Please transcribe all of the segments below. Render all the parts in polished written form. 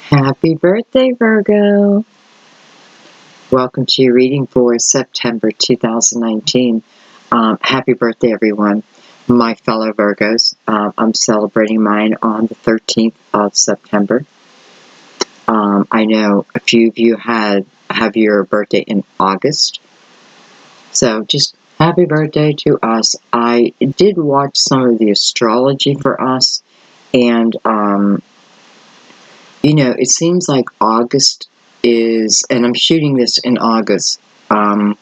Happy birthday, Virgo. Welcome to your reading for September 2019. Happy birthday, everyone. My fellow Virgos. I'm celebrating mine on the 13th of September. I know a few of you have your birthday in August. So just happy birthday to us. I did watch some of the astrology for us, and it seems like August is, and I'm shooting this in August, but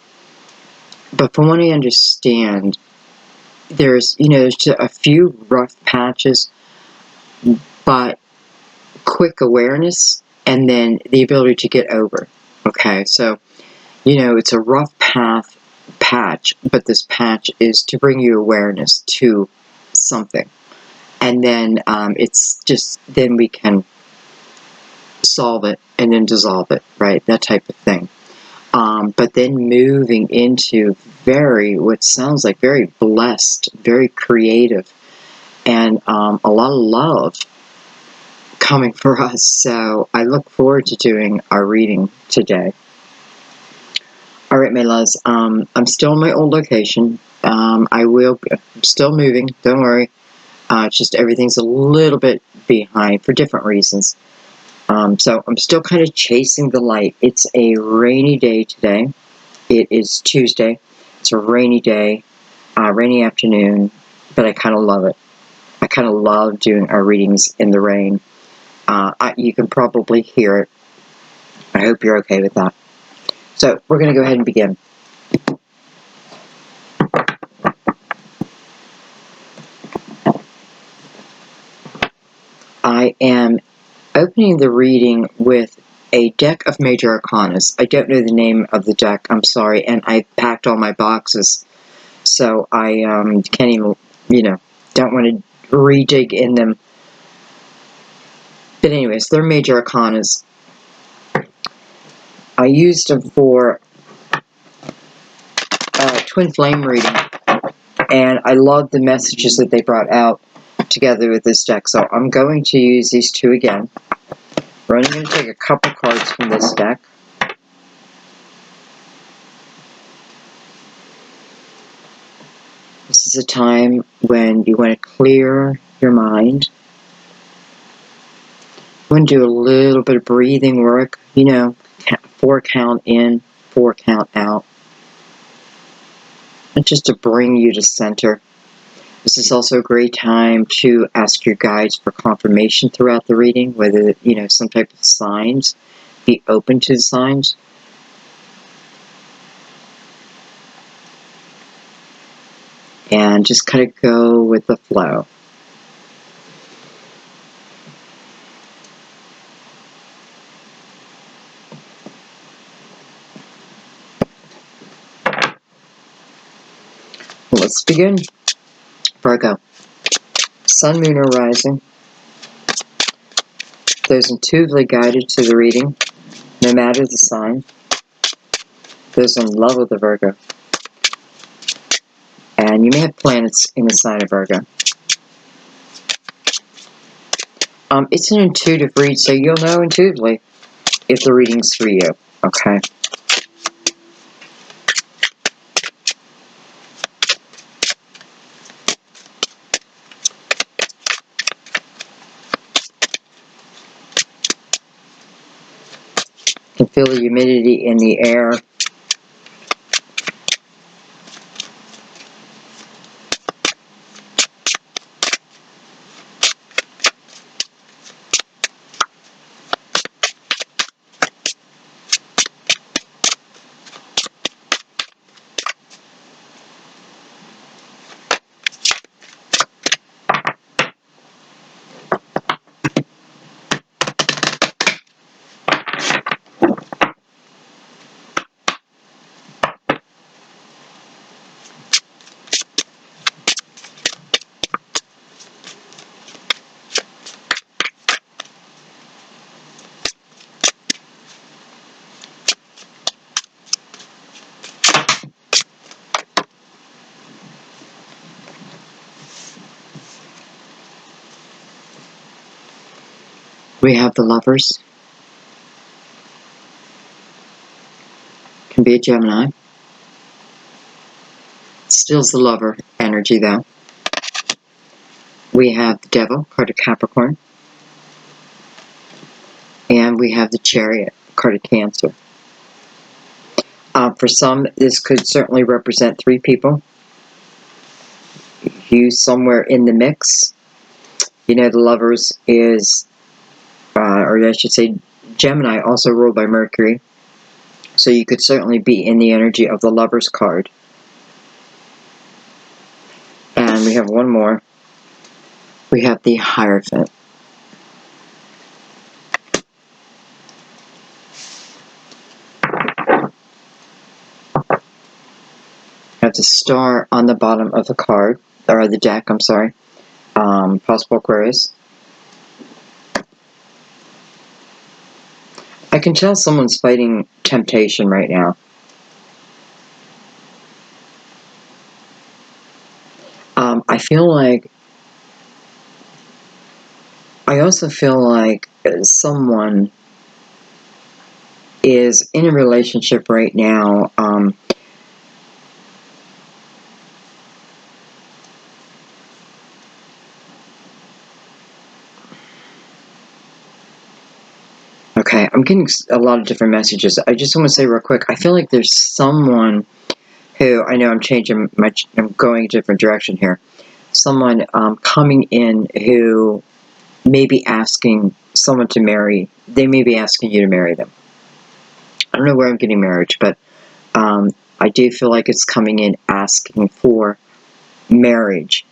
from what I understand, there's just a few rough patches, but quick awareness, and then the ability to get over. Okay, so, it's a rough patch, but this patch is to bring you awareness to something. And then it's just, then we can solve it and then dissolve it, right? That type of thing. But then moving into what sounds like very blessed, very creative, and a lot of love coming for us. So I look forward to doing our reading today. All right, my loves, I'm still in my old location. I'm still moving, don't worry. It's just everything's a little bit behind for different reasons. So I'm still kind of chasing the light. It's a rainy day today. It is Tuesday. It's a rainy day, rainy afternoon, but I kind of love it. I kind of love doing our readings in the rain. You can probably hear it. I hope you're okay with that. So we're going to go ahead and begin. I am opening the reading with a deck of major arcanas. I don't know the name of the deck, I'm sorry, and I packed all my boxes, so I can't even, don't want to redig in them. But anyways, they're major arcanas. I used them for twin flame reading, and I love the messages that they brought out together with this deck, so I'm going to use these two again. We're only going to take a couple cards from this deck. This is a time when you want to clear your mind. You want to do a little bit of breathing work, 4 count in, 4 count out. And just to bring you to center. This is also a great time to ask your guides for confirmation throughout the reading, whether, some type of signs. Be open to the signs. And just kind of go with the flow. Let's begin. Virgo. Sun, Moon, or Rising. Those intuitively guided to the reading, no matter the sign. Those in love with the Virgo. And you may have planets in the sign of Virgo. It's an intuitive read, so you'll know intuitively if the reading's for you, okay? You can feel the humidity in the air. We have the Lovers, Can be a Gemini. Still's the lover energy, though. We have the Devil, card of Capricorn. And we have the Chariot, card of Cancer. For some, this could certainly represent 3 people. You somewhere in the mix. You know, the Lovers is, or I should say, Gemini, also ruled by Mercury. So you could certainly be in the energy of the Lovers card. And we have one more. We have the Hierophant. Have the star on the bottom of the card, or the deck, I'm sorry. Possible Aquarius. I can tell someone's fighting temptation right now. I also feel like someone is in a relationship right now. Okay, I'm getting a lot of different messages. I just want to say real quick, I feel like there's someone who, I know I'm going a different direction here. Someone coming in who may be asking someone to marry. They may be asking you to marry them. I don't know where I'm getting marriage, but I do feel like it's coming in asking for marriage.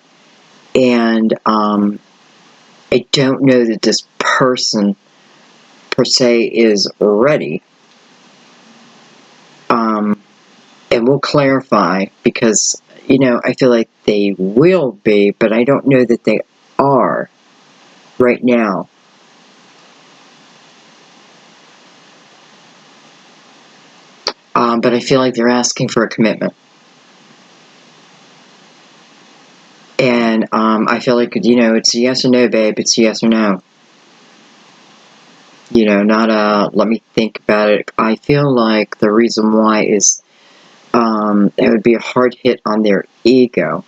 And I don't know that this person per se is ready. And we'll clarify, because, you know, I feel like they will be, but I don't know that they are right now. But I feel like they're asking for a commitment. And I feel like, you know, it's a yes or no, babe. It's a yes or no. You know, not a let me think about it. I feel like the reason why is it would be a hard hit on their ego.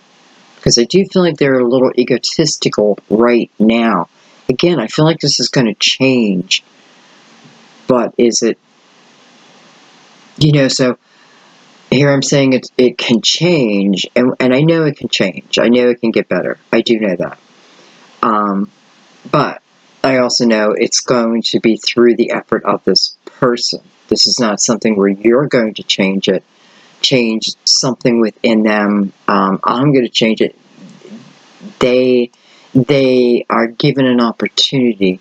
Because I do feel like they're a little egotistical right now. Again, I feel like this is going to change. But is it, you know, so here I'm saying it can change. And I know it can change. I know it can get better. I do know that. But I also know it's going to be through the effort of this person. This is not something where you're going to change something within them. I'm going to change it. They are given an opportunity.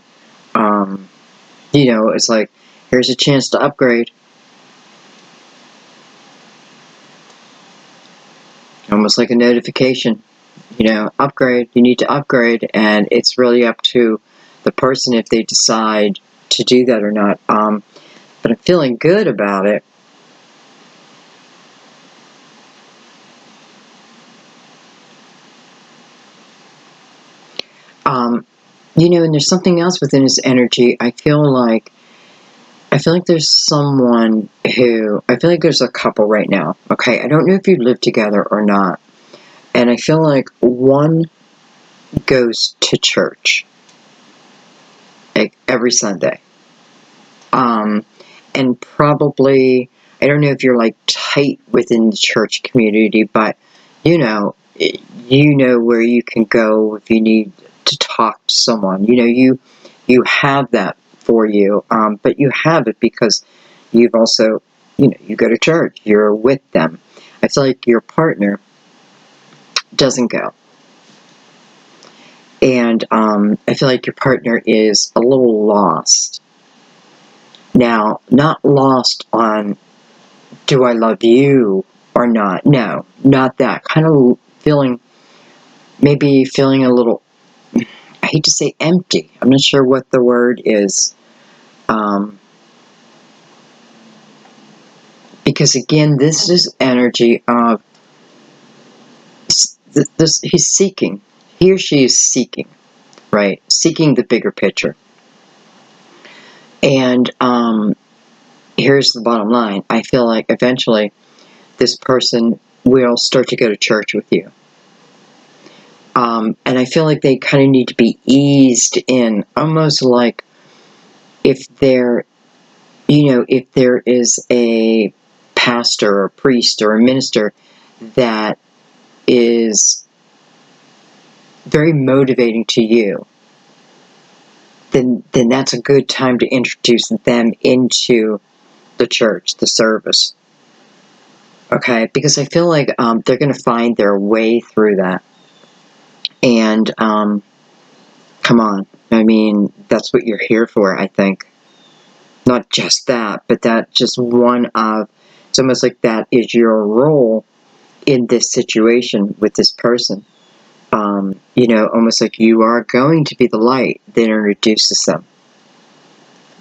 You know, it's like, here's a chance to upgrade. Almost like a notification. You know, upgrade. You need to upgrade, and it's really up to the person if they decide to do that or not. But I'm feeling good about it. You know, and there's something else within his energy. I feel like there's someone who, I feel like there's a couple right now. Okay, I don't know if you live together or not. And I feel like one goes to church, like, every Sunday. And probably, I don't know if you're like tight within the church community, but you know where you can go if you need to talk to someone. You know, you have that for you, but you have it because you've also, you know, you go to church, you're with them. I feel like your partner doesn't go. And I feel like your partner is a little lost. Now, not lost on, do I love you or not? No, not that. Kind of maybe feeling a little, I hate to say empty. I'm not sure what the word is. Because again, this is energy of, he's seeking. He or she is seeking, right? Seeking the bigger picture. And here's the bottom line. I feel like eventually this person will start to go to church with you. And I feel like they kind of need to be eased in, almost like if there is a pastor or priest or a minister that is very motivating to you, then that's a good time to introduce them into the church, the service. Okay, because I feel like they're going to find their way through that. And come on, I mean, that's what you're here for, I think. Not just that, but that just one of, it's almost like that is your role in this situation with this person. Almost like you are going to be the light that introduces them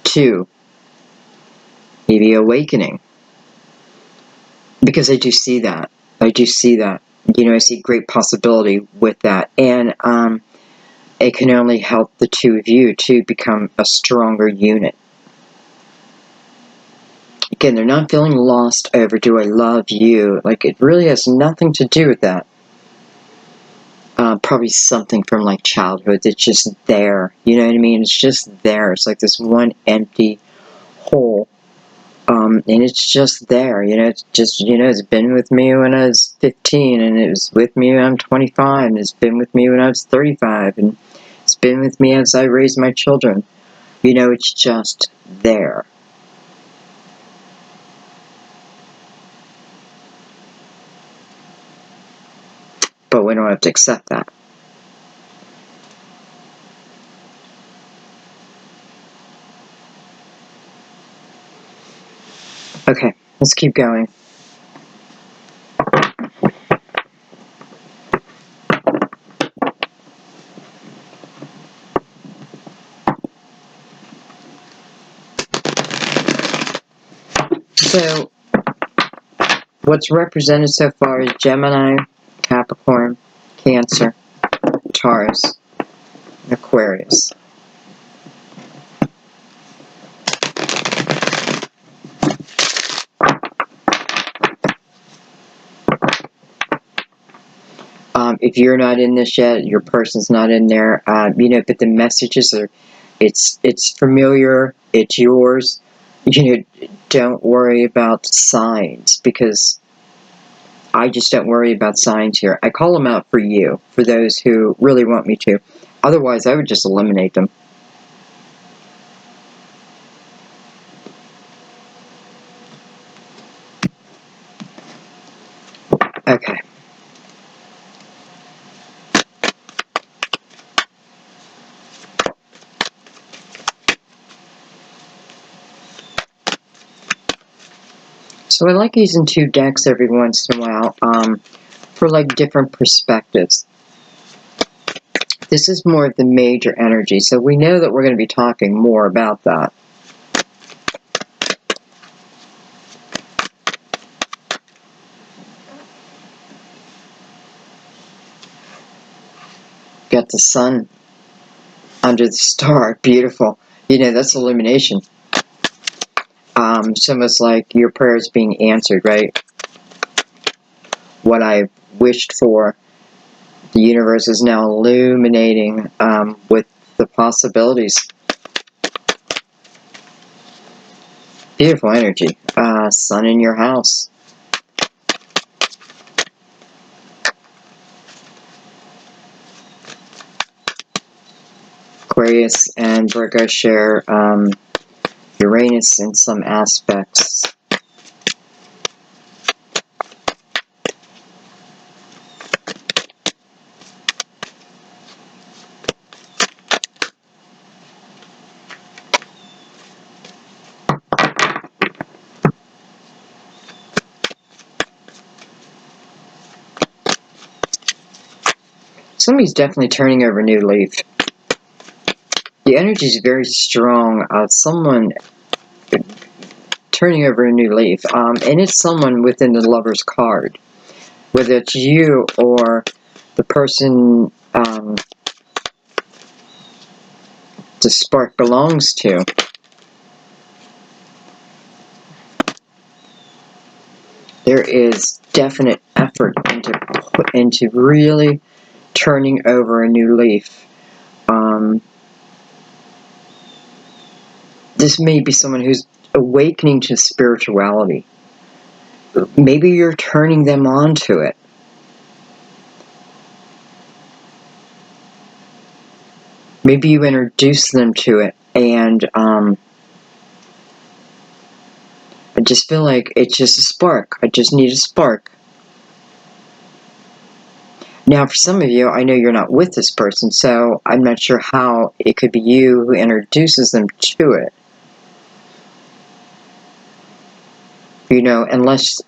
to maybe awakening. Because I do see that. I see great possibility with that. And it can only help the two of you to become a stronger unit. Again, they're not feeling lost over, do I love you? Like, it really has nothing to do with that. Probably something from like childhood that's just there. You know what I mean? It's just there. It's like this one empty hole. And it's just there. It's just, it's been with me when I was 15, and it was with me when I'm 25, and it's been with me when I was 35, and it's been with me as I raise my children. It's just there. But we don't have to accept that. Okay, let's keep going. So, what's represented so far is Gemini, Capricorn, Cancer, Taurus, and Aquarius. If you're not in this yet, your person's not in there, but the messages are, it's familiar, it's yours. Don't worry about signs, because I just don't worry about signs here. I call them out for you, for those who really want me to. Otherwise, I would just eliminate them. Okay. So I like using two decks every once in a while for like different perspectives. This is more of the major energy, so we know that we're going to be talking more about that. Got the sun under the star. Beautiful. That's illumination. It's almost like your prayers being answered, right? What I wished for, the universe is now illuminating with the possibilities. Beautiful energy. Sun in your house. Aquarius and Virgo share Uranus in some aspects. Somebody's definitely turning over a new leaf. The energy is very strong. Someone turning over a new leaf. And it's someone within the Lover's card. Whether it's you or the person the spark belongs to. There is definite effort into really turning over a new leaf. This may be someone who's awakening to spirituality. Maybe you're turning them on to it. Maybe you introduce them to it, and I just feel like it's just a spark. I just need a spark. Now, for some of you, I know you're not with this person, so I'm not sure how it could be you who introduces them to it. You know, unless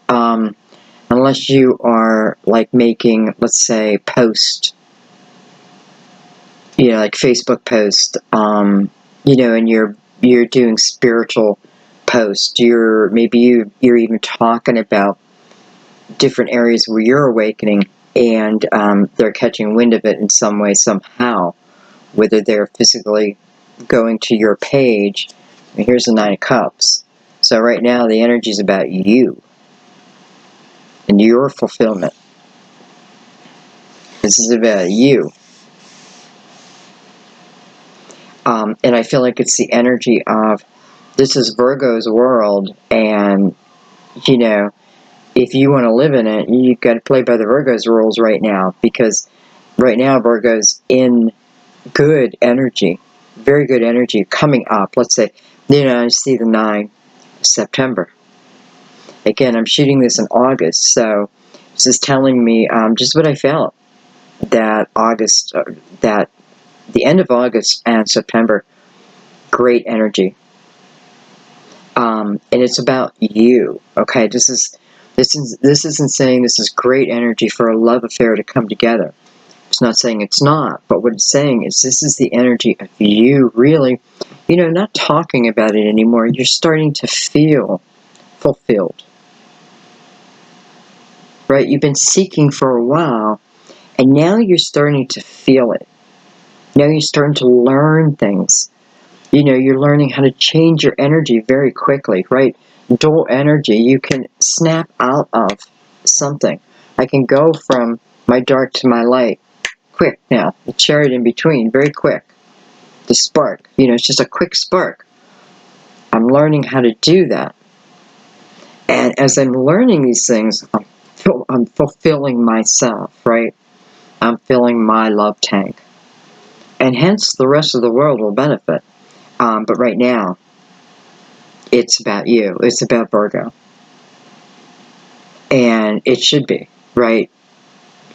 you are like making, let's say, post, you know, like Facebook post, you know, and you're doing spiritual post. You're even talking about different areas where you're awakening, and they're catching wind of it in some way, somehow, whether they're physically going to your page. And here's the Nine of Cups. So right now the energy is about you and your fulfillment. This is about you. And I feel like it's the energy of, this is Virgo's world, and, you know, if you want to live in it, you've got to play by the Virgo's rules right now, because right now Virgo's in good energy, very good energy coming up. Let's say, you know, I see the 9th of September. Again, I'm shooting this in August, so this is telling me just what I felt, that that the end of August and September, great energy. And it's about you. Okay, this isn't saying this is great energy for a love affair to come together. It's not saying it's not, but what it's saying is this is the energy of you really, you know, not talking about it anymore. You're starting to feel fulfilled. Right? You've been seeking for a while, and now you're starting to feel it. Now you're starting to learn things. You know, you're learning how to change your energy very quickly, right? Dual energy, you can snap out of something. I can go from my dark to my light quick now. The chariot in between, very quick. The spark, you know, it's just a quick spark. I'm learning how to do that. And as I'm learning these things, I'm fulfilling myself, right? I'm filling my love tank. And hence the rest of the world will benefit. But right now, it's about you. It's about Virgo. And it should be, right?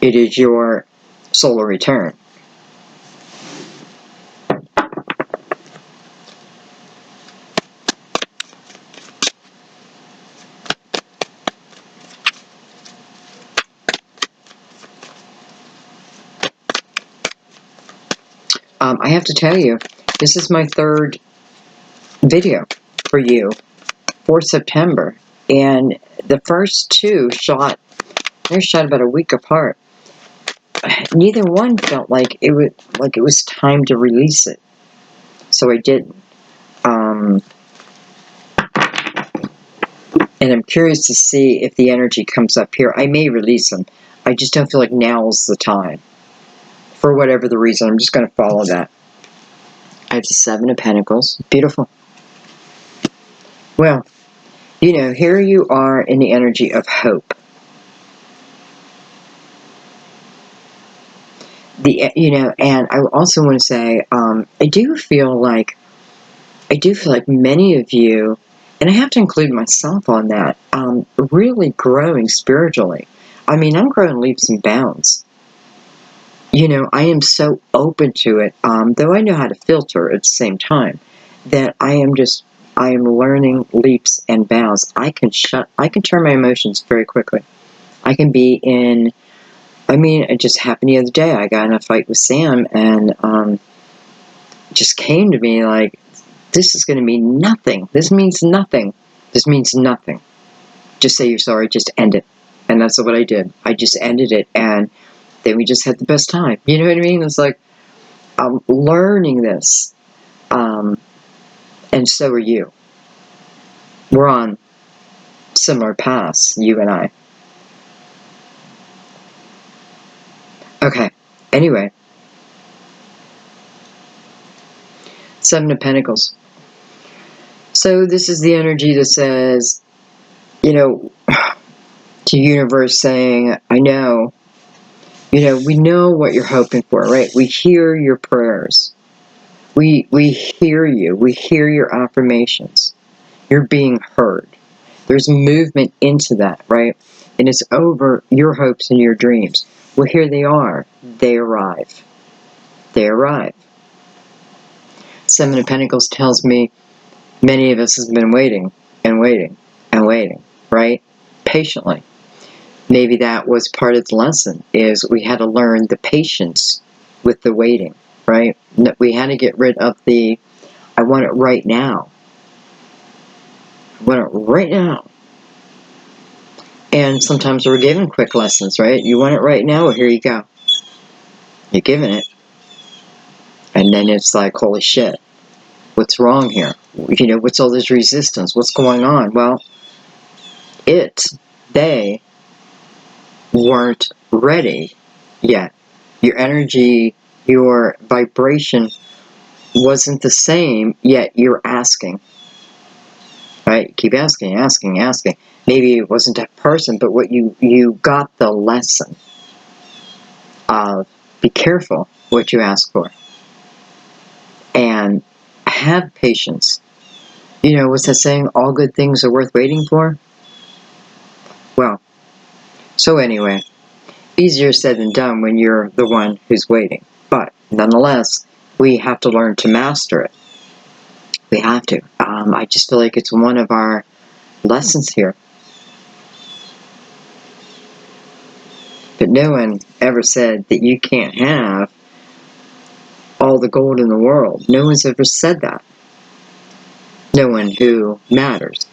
It is your solar return. I have to tell you, this is my third video for you for September. And the first two they're shot about a week apart. Neither one felt like it was time to release it. So I didn't. And I'm curious to see if the energy comes up here. I may release them. I just don't feel like now's the time. For whatever the reason, I'm just going to follow that. I have the Seven of Pentacles. Beautiful. Well, you know, here you are in the energy of hope. You know, and I also want to say, I do feel like many of you, and I have to include myself on that, really growing spiritually. I mean, I'm growing leaps and bounds. You know, I am so open to it, though I know how to filter at the same time, that I am learning leaps and bounds. I can turn my emotions very quickly. I can be in, I mean, it just happened the other day. I got in a fight with Sam, and it just came to me like, this is going to mean nothing. This means nothing. This means nothing. Just say you're sorry, just end it. And that's what I did. I just ended it, and then we just had the best time. You know what I mean? It's like, I'm learning this. And so are you. We're on similar paths, you and I. Okay, anyway. Seven of Pentacles. So this is the energy that says, you know, to universe saying, I know, we know what you're hoping for, right? We hear your prayers. We hear you. We hear your affirmations. You're being heard. There's movement into that, right? And it's over your hopes and your dreams. Well, here they are. They arrive. They arrive. Seven of Pentacles tells me many of us have been waiting and waiting and waiting, right? Patiently. Maybe that was part of the lesson, is we had to learn the patience with the waiting, right? We had to get rid of the, I want it right now. I want it right now. And sometimes we're given quick lessons, right? You want it right now? Well, here you go. You're given it. And then it's like, holy shit. What's wrong here? What's all this resistance? What's going on? Well, they weren't ready yet. Your energy, your vibration wasn't the same, yet you're asking. Right? Keep asking. Maybe it wasn't that person, but what you got the lesson of be careful what you ask for. And have patience. What's that saying? All good things are worth waiting for? Well, so anyway, easier said than done when you're the one who's waiting. But nonetheless, we have to learn to master it. We have to. I just feel like it's one of our lessons here. But no one ever said that you can't have all the gold in the world. No one's ever said that. No one who matters.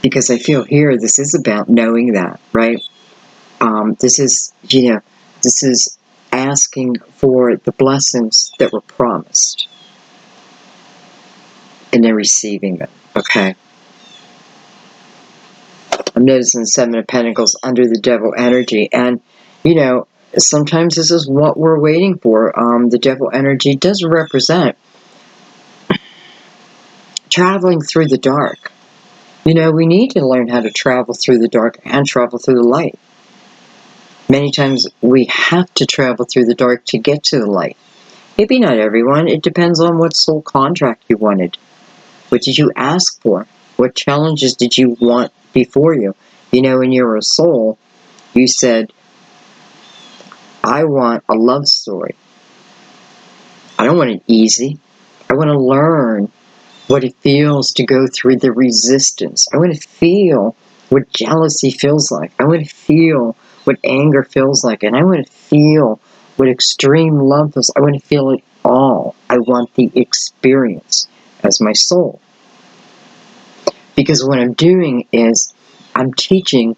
Because I feel here this is about knowing that, right? This is asking for the blessings that were promised. And then receiving them, okay? I'm noticing the Seven of Pentacles under the Devil energy. And, sometimes this is what we're waiting for. The Devil energy does represent traveling through the dark. We need to learn how to travel through the dark and travel through the light. Many times we have to travel through the dark to get to the light. Maybe not everyone. It depends on what soul contract you wanted. What did you ask for? What challenges did you want before you? When you were a soul, you said, I want a love story. I don't want it easy. I want to learn what it feels to go through the resistance. I want to feel what jealousy feels like. I want to feel what anger feels like. And I want to feel what extreme love feels. I want to feel it all. I want the experience as my soul. Because what I'm doing is I'm teaching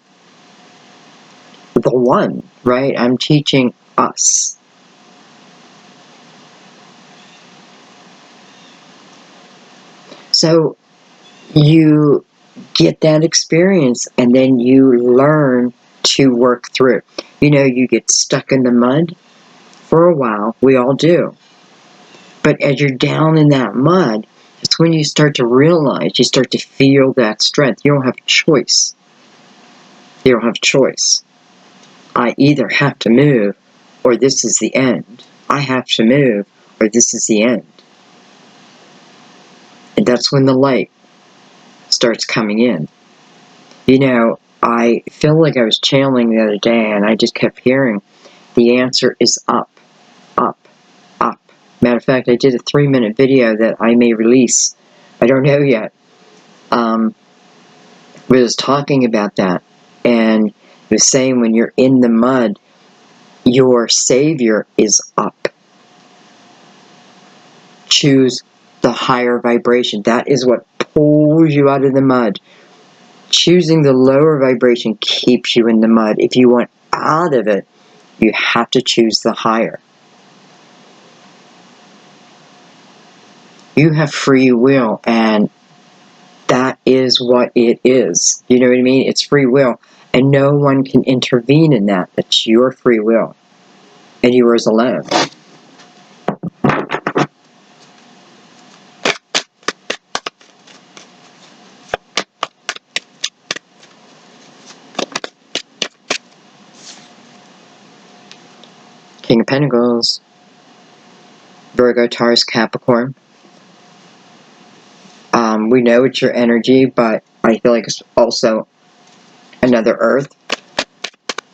the one, right? I'm teaching us. So you get that experience and then you learn to work through. You get stuck in the mud for a while. We all do. But as you're down in that mud, it's when you start to realize, you start to feel that strength. You don't have a choice. You don't have a choice. I either have to move or this is the end. I have to move or this is the end. And that's when the light starts coming in. I feel like I was channeling the other day and I just kept hearing the answer is up, up, up. Matter of fact, I did a 3-minute video that I may release. I don't know yet. Was talking about that. And it was saying when you're in the mud, your savior is up. Choose the higher vibration. That is what pulls you out of the mud. Choosing the lower vibration keeps you in the mud. If you want out of it, you have to choose the higher. You have free will, and that is what it is. You know what I mean? It's free will. And no one can intervene in that. That's your free will. And yours alone. King of Pentacles. Virgo, Taurus, Capricorn. We know it's your energy, but I feel like it's also another Earth.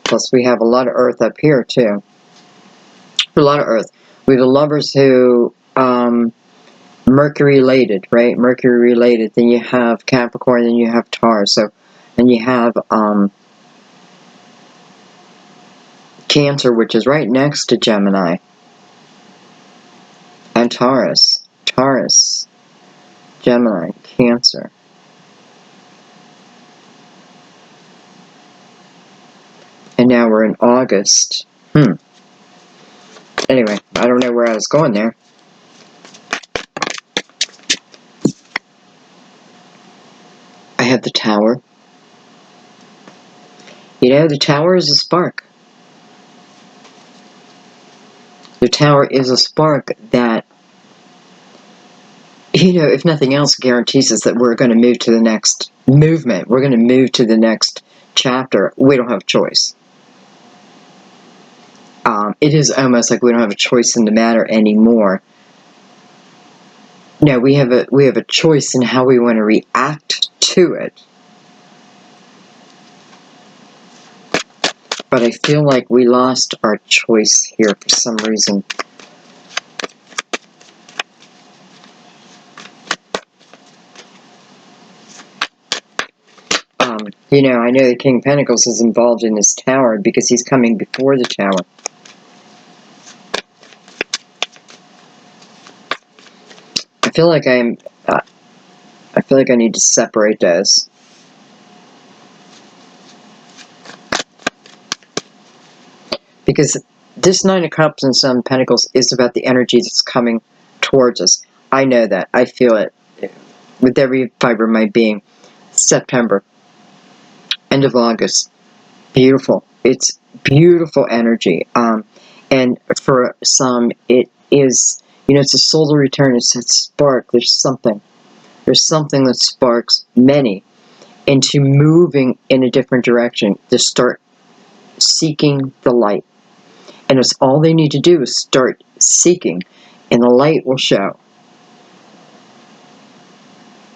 Plus, we have a lot of Earth up here, too. A lot of Earth. We have the lovers who, Mercury related, right? Mercury related. Then you have Capricorn, then you have Taurus. So, and you have, Cancer, which is right next to Gemini. And Taurus. Taurus. Gemini. Cancer. And now we're in August. Anyway, I don't know where I was going there. I have the Tower. You know, the Tower is a spark. The Tower is a spark that, you know, if nothing else, guarantees us that we're going to move to the next movement. We're going to move to the next chapter. We don't have a choice. It is almost like we don't have a choice in the matter anymore. No, we have a choice in how we want to react to it. But I feel like we lost our choice here for some reason. You know, I know the King of Pentacles is involved in this Tower because he's coming before the Tower. I feel like I need to separate those. Because this Nine of Cups and Seven of Pentacles is about the energy that's coming towards us. I know that. I feel it with every fiber of my being. September. End of August. Beautiful. It's beautiful energy. And for some, it is, you know, it's a solar return. It's that spark. There's something. There's something that sparks many into moving in a different direction. To start seeking the light. And it's all they need to do is start seeking, and the light will show.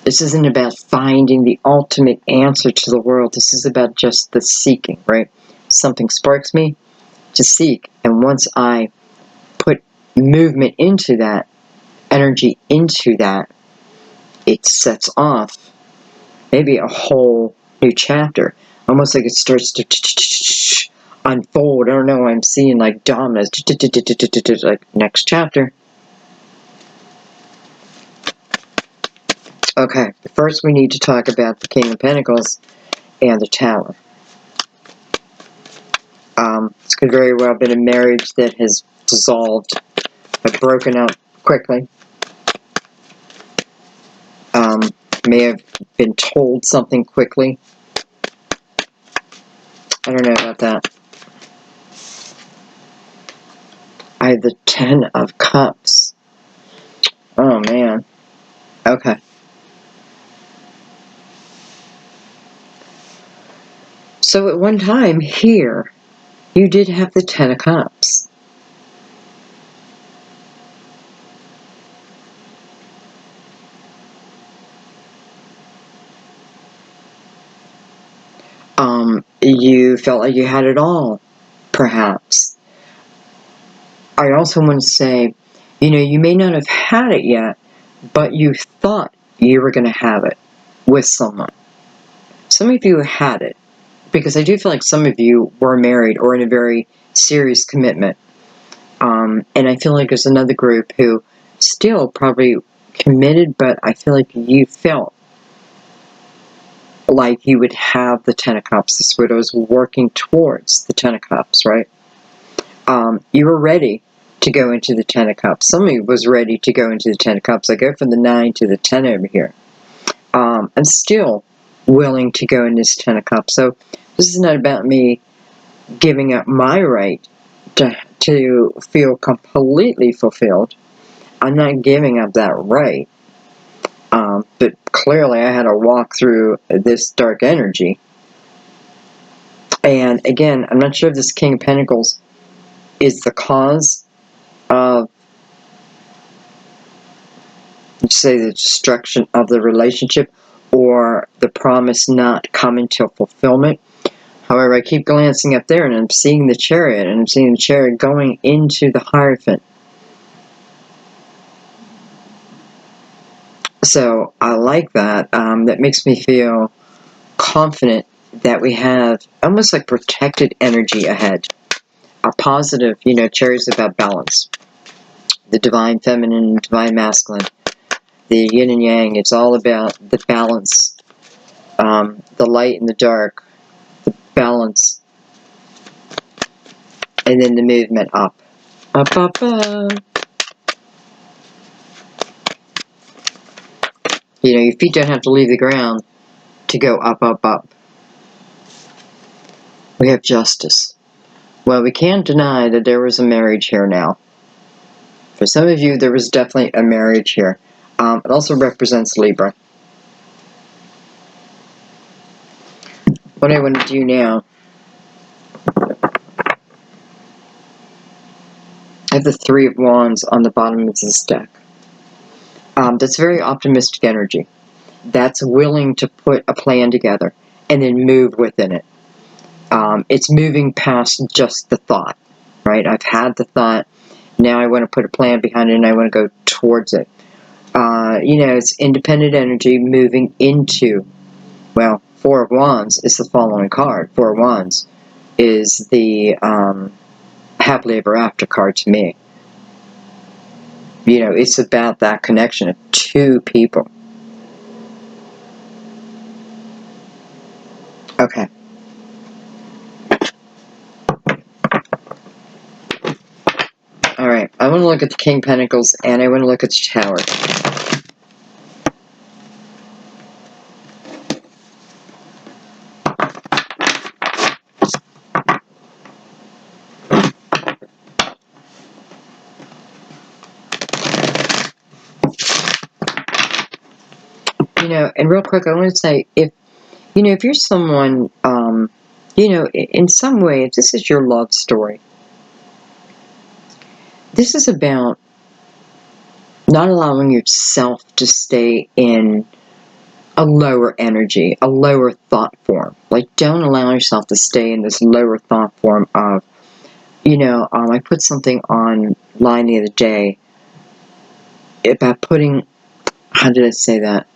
This isn't about finding the ultimate answer to the world. This is about just the seeking, right? Something sparks me to seek, and once I put movement into that, energy into that, it sets off maybe a whole new chapter. Almost like it starts to unfold. I don't know, I'm seeing like dominoes, like next chapter. Okay, first we need to talk about the King of Pentacles and the Tower. This could very well have been a marriage that has dissolved, broken up quickly. May have been told something quickly. I don't know about that. I have the Ten of Cups. Oh, man. Okay. So at one time here, you did have the Ten of Cups. You felt like you had it all, perhaps. I also want to say, you know, you may not have had it yet, but you thought you were going to have it with someone. Some of you had it, because I do feel like some of you were married or in a very serious commitment. And I feel like there's another group who still probably committed, but I feel like you felt like you would have the Ten of Cups. This is what I was working towards, the Ten of Cups, right? You were ready to go into the Ten of Cups. Somebody was ready to go into the Ten of Cups. I go from the 9 to the 10 over here. I'm still willing to go in this Ten of Cups. So this is not about me giving up my right to feel completely fulfilled. I'm not giving up that right. But clearly I had to walk through this dark energy. And again, I'm not sure if this King of Pentacles is the cause of, say, the destruction of the relationship, or the promise not coming to fulfillment. However, I keep glancing up there and I'm seeing the Chariot, and I'm seeing the Chariot going into the Hierophant. So I like that. That makes me feel confident that we have almost like protected energy ahead. A positive, Chariot's about balance. The divine feminine, divine masculine. The yin and yang, it's all about the balance. The light and the dark. The balance. And then the movement up. Up, up, up. Your feet don't have to leave the ground to go up, up, up. We have justice. Well, we can't deny that there was a marriage here now. For some of you, there was definitely a marriage here. It also represents Libra. What I want to do now, I have the Three of Wands on the bottom of this deck. That's very optimistic energy. That's willing to put a plan together and then move within it. It's moving past just the thought, right? I've had the thought. Now I want to put a plan behind it and I want to go towards it. It's independent energy moving into, well, Four of Wands is the following card. Four of Wands is the happily ever after card to me. It's about that connection of two people. Okay. Alright, I want to look at the King of Pentacles and I want to look at the Tower. And real quick, I want to say, if you're someone, in some way, if this is your love story, this is about not allowing yourself to stay in a lower energy, a lower thought form. Like, don't allow yourself to stay in this lower thought form of, I put something online the other day about putting, how did I say that?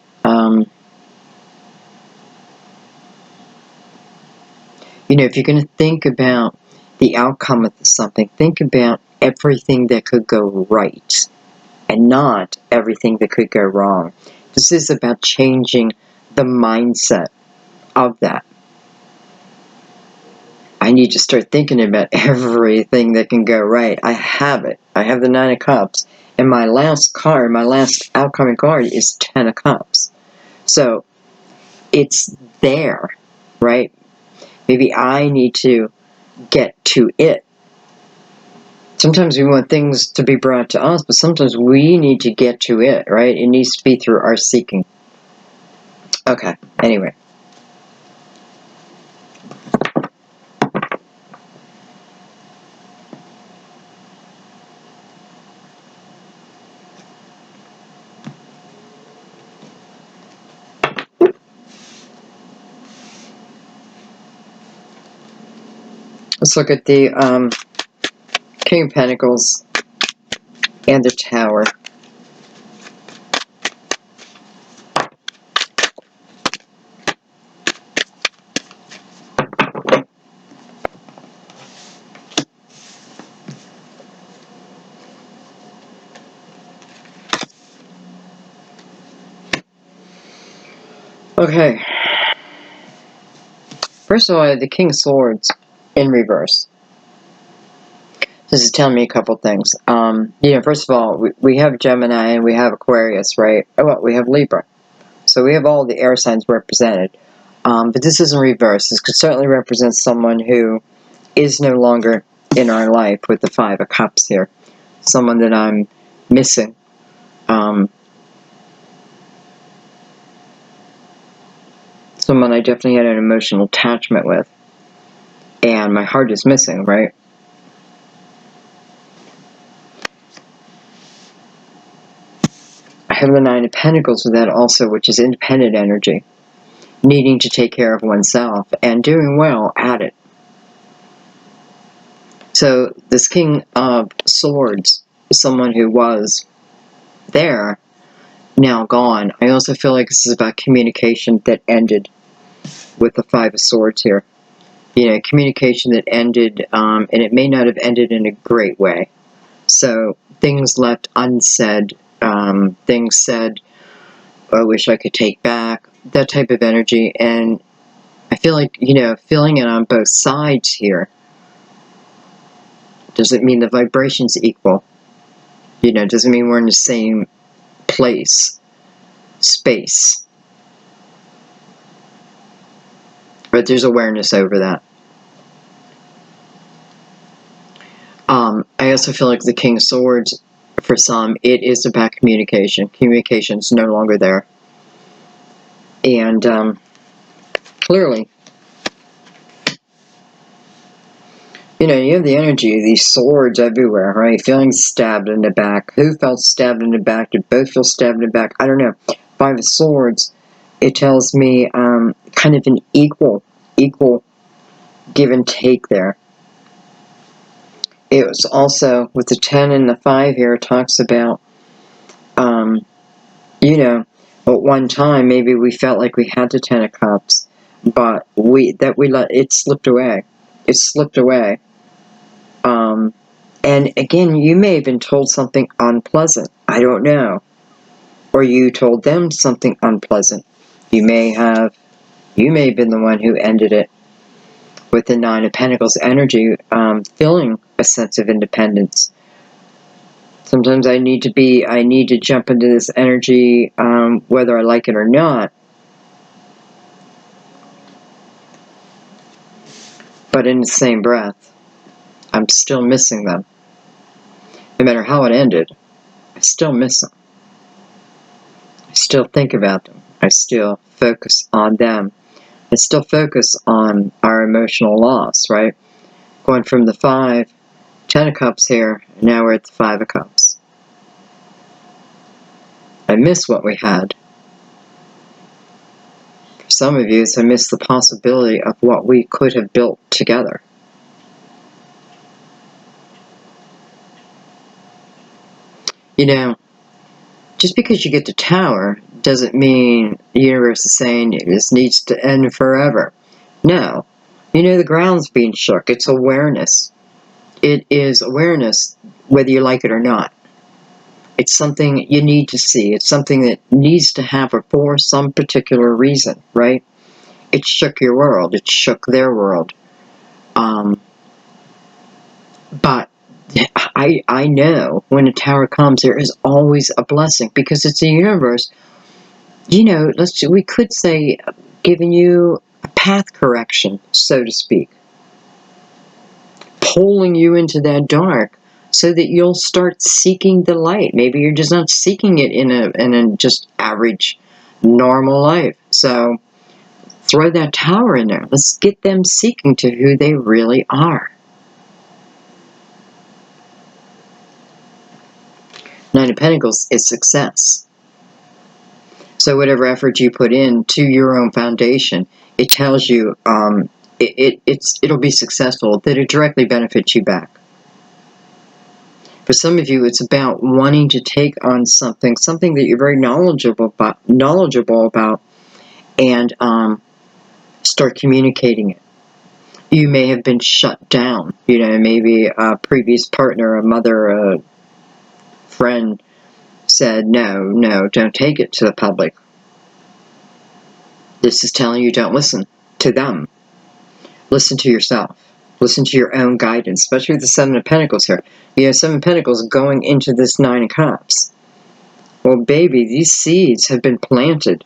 If you're going to think about the outcome of something, think about everything that could go right and not everything that could go wrong. This is about changing the mindset of that. I need to start thinking about everything that can go right. I have it. I have the Nine of Cups. And my last card, my last outcoming card is Ten of Cups. So, it's there, right? Maybe I need to get to it. Sometimes we want things to be brought to us, but sometimes we need to get to it, right? It needs to be through our seeking. Okay, anyway. Let's look at the King of Pentacles and the Tower. Okay. First of all, I have the King of Swords in reverse. This is telling me a couple things. First of all, we have Gemini and we have Aquarius, right? Oh, well, we have Libra. So we have all the air signs represented. But this isn't reversed. This could certainly represent someone who is no longer in our life with the Five of Cups here. Someone that I'm missing. Someone I definitely had an emotional attachment with. And my heart is missing, right? I have the Nine of Pentacles with that also, which is independent energy. Needing to take care of oneself and doing well at it. So this King of Swords is someone who was there, now gone. I also feel like this is about communication that ended with the Five of Swords here. You know, communication that ended, and it may not have ended in a great way. So things left unsaid, things said, I wish I could take back, that type of energy. And I feel like, you know, feeling it on both sides here doesn't mean the vibration's equal. You know, doesn't mean we're in the same place, space. But there's awareness over that. I also feel like the King of Swords, for some, it is about communication. Communication's no longer there. And clearly, you know, you have the energy of these swords everywhere, right? Feeling stabbed in the back. Who felt stabbed in the back? Did both feel stabbed in the back? I don't know. Five of Swords, it tells me kind of an equal give and take there. It was also, with the 10 and the 5 here, it talks about, you know, at one time, maybe we felt like we had the 10 of Cups, but we let it slipped away. It slipped away. And again, you may have been told something unpleasant. I don't know. Or you told them something unpleasant. You may have been the one who ended it with the Nine of Pentacles energy, feeling a sense of independence. Sometimes I need to jump into this energy, whether I like it or not. But in the same breath, I'm still missing them. No matter how it ended, I still miss them. I still think about them. I still focus on them. I still focus on our emotional loss, right? Going from the 5, 10 of Cups here, and now we're at the 5 of Cups. I miss what we had. For some of you, I miss the possibility of what we could have built together. You know, just because you get the Tower doesn't mean the universe is saying this needs to end forever. No. You know, the ground's being shook. It's awareness. It is awareness, whether you like it or not. It's something you need to see. It's something that needs to happen for some particular reason, right? It shook your world. It shook their world. But I know when a Tower comes, there is always a blessing because it's a universe. You know, we could say giving you a path correction, so to speak, pulling you into that dark so that you'll start seeking the light. Maybe you're just not seeking it in a just average, normal life. So throw that Tower in there. Let's get them seeking to who they really are. Nine of Pentacles is success. So whatever effort you put in to your own foundation, it tells you it'll be successful, that it directly benefits you back. For some of you, it's about wanting to take on something that you're very knowledgeable about, and start communicating it. You may have been shut down. You know, maybe a previous partner, a mother, a friend said, no, don't take it to the public. This is telling you don't listen to them. Listen to yourself. Listen to your own guidance, especially with the 7 of Pentacles here. You have 7 of Pentacles going into this 9 of Cups. Well, baby, these seeds have been planted.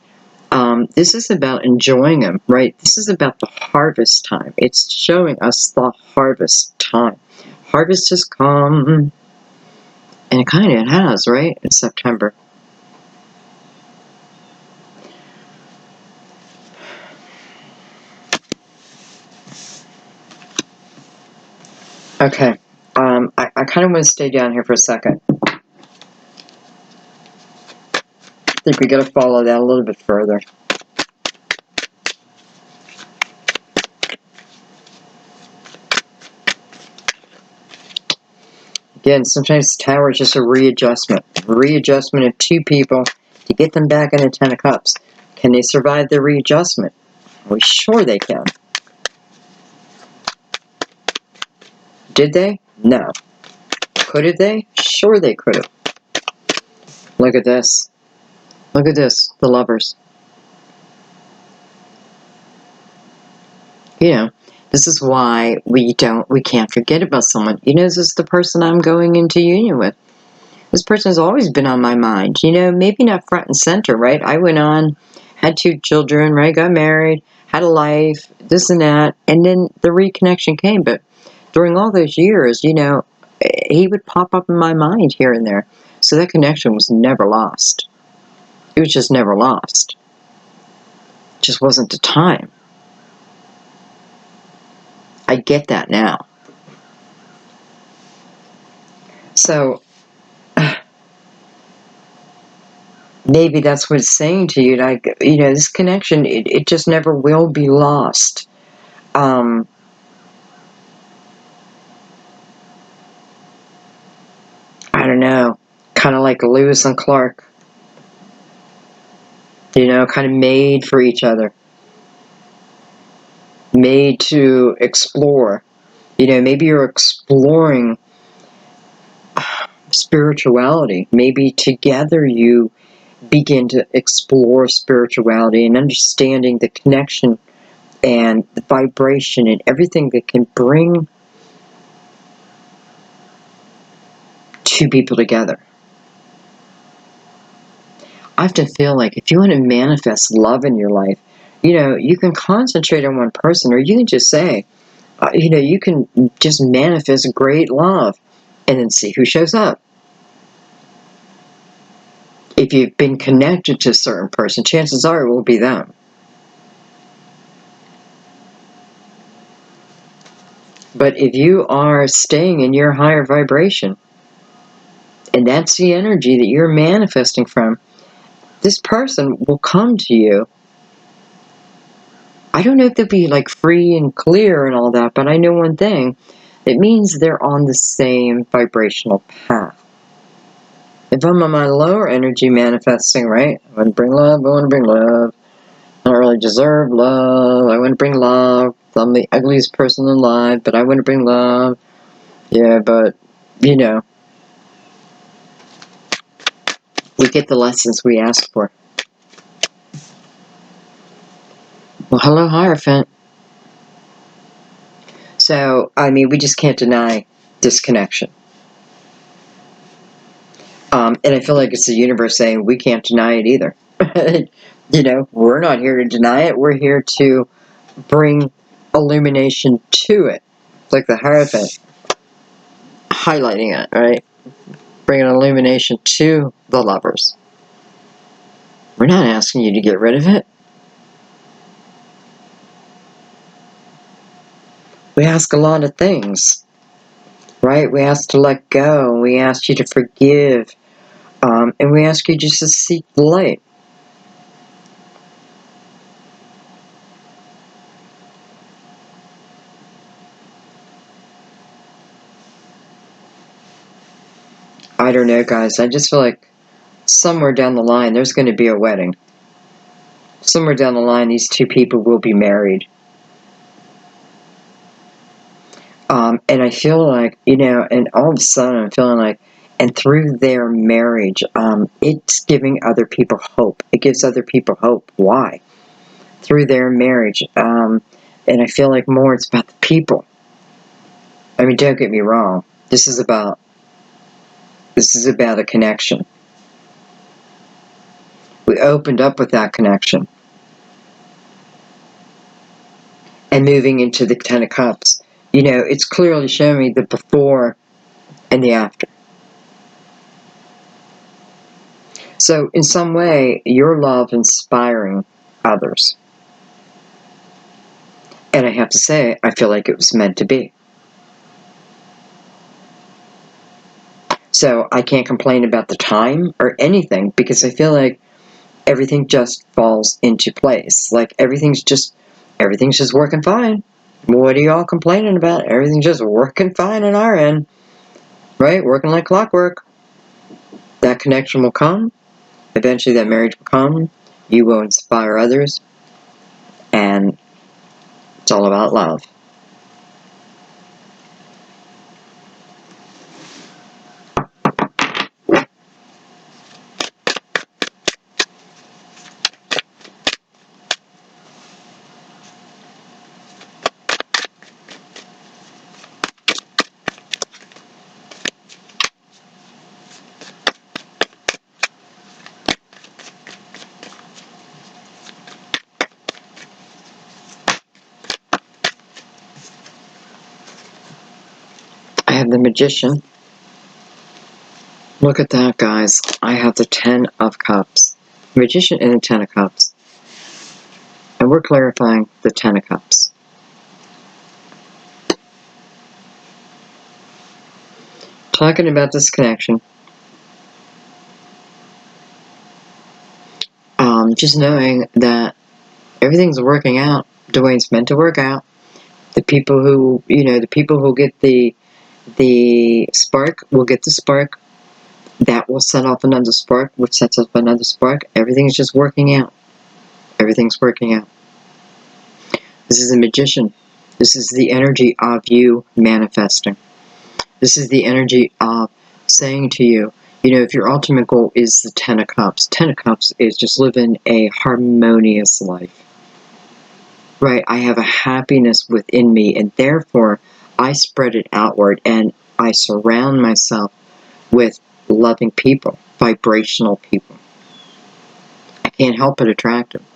This is about enjoying them, right? This is about the harvest time. It's showing us the harvest time. Harvest has come, and it kind of has, right? In September. Okay. I kind of want to stay down here for a second. I think we got to follow that a little bit further. Again, sometimes the Tower is just a readjustment of two people to get them back in the Ten of Cups. Can they survive the readjustment? Well, sure they can. Did they? No. Could have they? Sure they could have. Look at this. Look at this. The Lovers. You know, this is why we can't forget about someone. You know, this is the person I'm going into union with. This person has always been on my mind. You know, maybe not front and center, right? I went on, had 2 children, right? Got married, had a life, this and that. And then the reconnection came. But during all those years, you know, he would pop up in my mind here and there. So that connection was never lost. It was just never lost. It just wasn't the time. I get that now. So maybe that's what it's saying to you. Like, you know, this connection, it just never will be lost. I don't know. Kind of like Lewis and Clark. You know, kind of made for each other. Made to explore. You know, maybe you're exploring spirituality. Maybe together you begin to explore spirituality and understanding the connection and the vibration and everything that can bring 2 people together. I often feel like if you want to manifest love in your life, you know, you can concentrate on one person, or you can just say, you know, you can just manifest great love and then see who shows up. If you've been connected to a certain person, chances are it will be them. But if you are staying in your higher vibration, and that's the energy that you're manifesting from, this person will come to you. I don't know if they'll be like free and clear and all that, but I know one thing. It means they're on the same vibrational path. If I'm on my lower energy manifesting, right? I want to bring love, I want to bring love. I don't really deserve love. I want to bring love. I'm the ugliest person alive, but I want to bring love. Yeah, but, you know, we get the lessons we ask for. Well, hello, Hierophant. So, I mean, we just can't deny disconnection. And I feel like it's the universe saying we can't deny it either. You know, we're not here to deny it. We're here to bring illumination to it. It's like the Hierophant highlighting it, right? Bring an illumination to the Lovers. We're not asking you to get rid of it. We ask a lot of things, right? We ask to let go. We ask you to forgive. And we ask you just to seek the light. I don't know, guys. I just feel like somewhere down the line, there's going to be a wedding. Somewhere down the line, these 2 people will be married. And I feel like, you know, and all of a sudden I'm feeling like, and through their marriage, it's giving other people hope. It gives other people hope. Why? Through their marriage. And I feel like more it's about the people. I mean, don't get me wrong. This is about a connection. We opened up with that connection. and moving into the Ten of Cups. You know, it's clearly showing me the before and the after. So in some way, your love inspiring others. And I have to say, I feel like it was meant to be. So I can't complain about the time or anything, because I feel like everything just falls into place. Like everything's just working fine. What are y'all complaining about? Everything's just working fine on our end. Right? Working like clockwork. That connection will come. Eventually that marriage will come. You will inspire others. And it's all about love. I have the Magician. Look at that, guys. I have the Ten of Cups. Magician and the Ten of Cups. And we're clarifying the Ten of Cups. Talking about this connection. Just knowing that everything's working out the way it's meant to work out. The people who, the people who get the spark will get the spark. That will set off another spark, which sets off another spark. Everything's just working out. Everything's working out. This is a Magician. This is the energy of you manifesting. This is the energy of saying to you, if your ultimate goal is the Ten of Cups, Ten of Cups is just living a harmonious life. Right? I have a happiness within me, and therefore I spread it outward, and I surround myself with loving people, vibrational people. I can't help but attract them.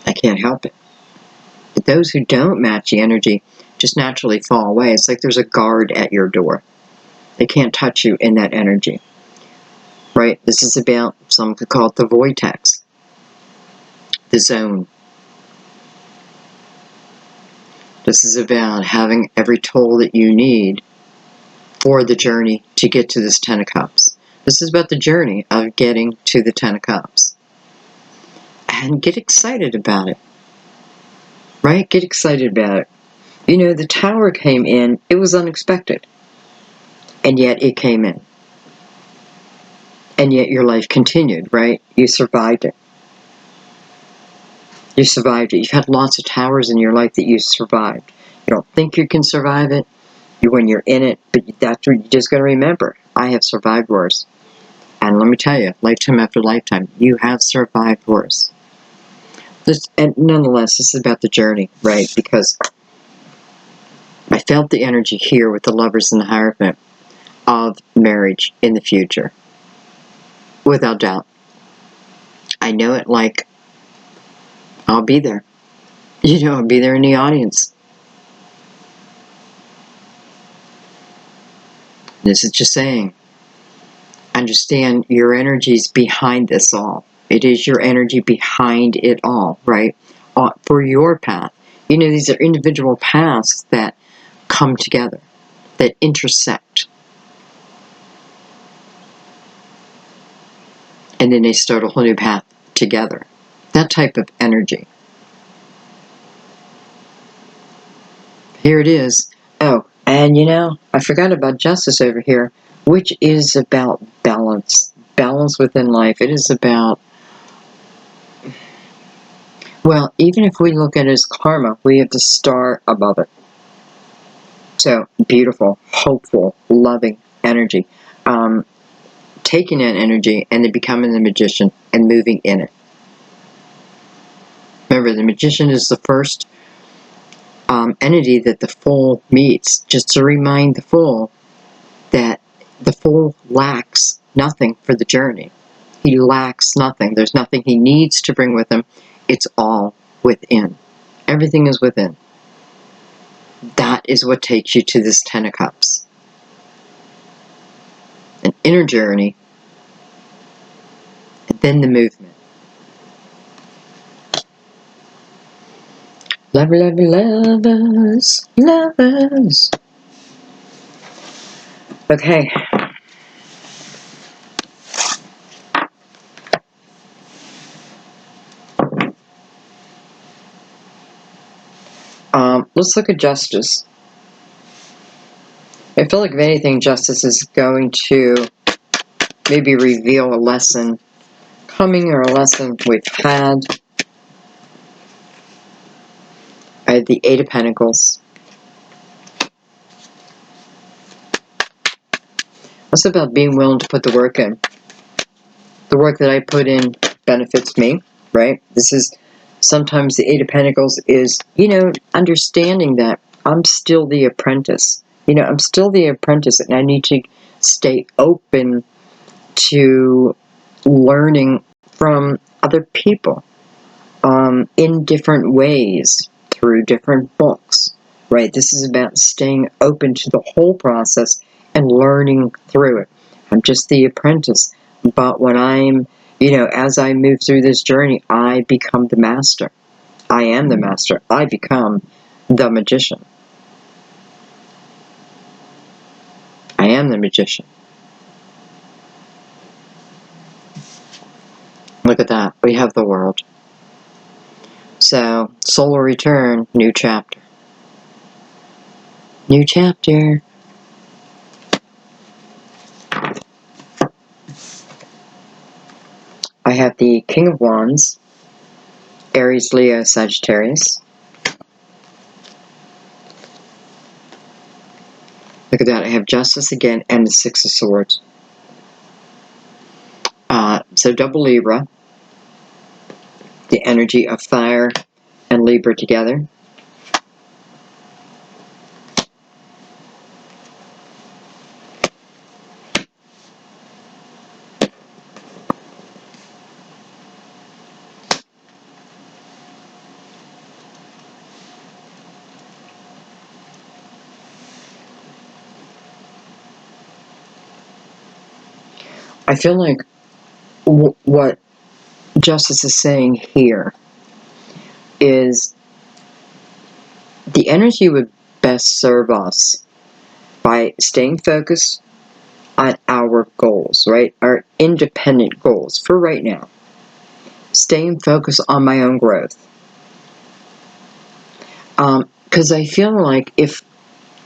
I can't help it. But those who don't match the energy just naturally fall away. It's like there's a guard at your door. They can't touch you in that energy. Right? This is about, some could call it the vortex. The zone. This is about having every tool that you need for the journey to get to this Ten of Cups. This is about the journey of getting to the Ten of Cups. And get excited about it. Right? Get excited about it. The Tower came in. It was unexpected. And yet it came in. And yet your life continued, right? You survived it. You survived it. You've had lots of towers in your life that you survived. You don't think you can survive it when you're in it, but that's what you just got to remember. I have survived worse. And let me tell you, lifetime after lifetime, you have survived worse. And nonetheless, this is about the journey, right? Because I felt the energy here with the Lovers and the Hierophant of marriage in the future. Without doubt. I know it like I'll be there. I'll be there in the audience. This is just saying, understand your energies behind this all. It is your energy behind it all, right? For your path. These are individual paths that come together, that intersect. And then they start a whole new path together. That type of energy. Here it is. Oh, and I forgot about Justice over here, which is about balance. Balance within life. It is about, well, even if we look at it as karma, we have the star above it. So, beautiful, hopeful, loving energy. Taking that energy and then becoming the Magician and moving in it. Remember, the Magician is the first entity that the Fool meets, just to remind the Fool that the Fool lacks nothing for the journey. He lacks nothing. There's nothing he needs to bring with him. It's all within. Everything is within. That is what takes you to this Ten of Cups. An inner journey, and then the movement. Lovers, lovers. Okay. Let's look at justice. I feel like if anything, justice is going to maybe reveal a lesson coming or a lesson we've had. I had the Eight of Pentacles. That's about being willing to put the work in. The work that I put in benefits me, right? This is sometimes the Eight of Pentacles is, understanding that I'm still the apprentice. I'm still the apprentice, and I need to stay open to learning from other people in different ways through different books, right? This is about staying open to the whole process and learning through it. I'm just the apprentice, but when I'm, as I move through this journey, I become the master. I am the master. I become the magician. I am the magician. Look at that. We have the world. So, solar return, new chapter. New chapter. I have the King of Wands, Aries, Leo, Sagittarius. Look at that. I have Justice again and the Six of Swords. So double Libra. The energy of fire and Libra together. I feel like what Justice is saying here is the energy would best serve us by staying focused on our goals, right? Our independent goals for right now. Staying focused on my own growth. Because I feel like if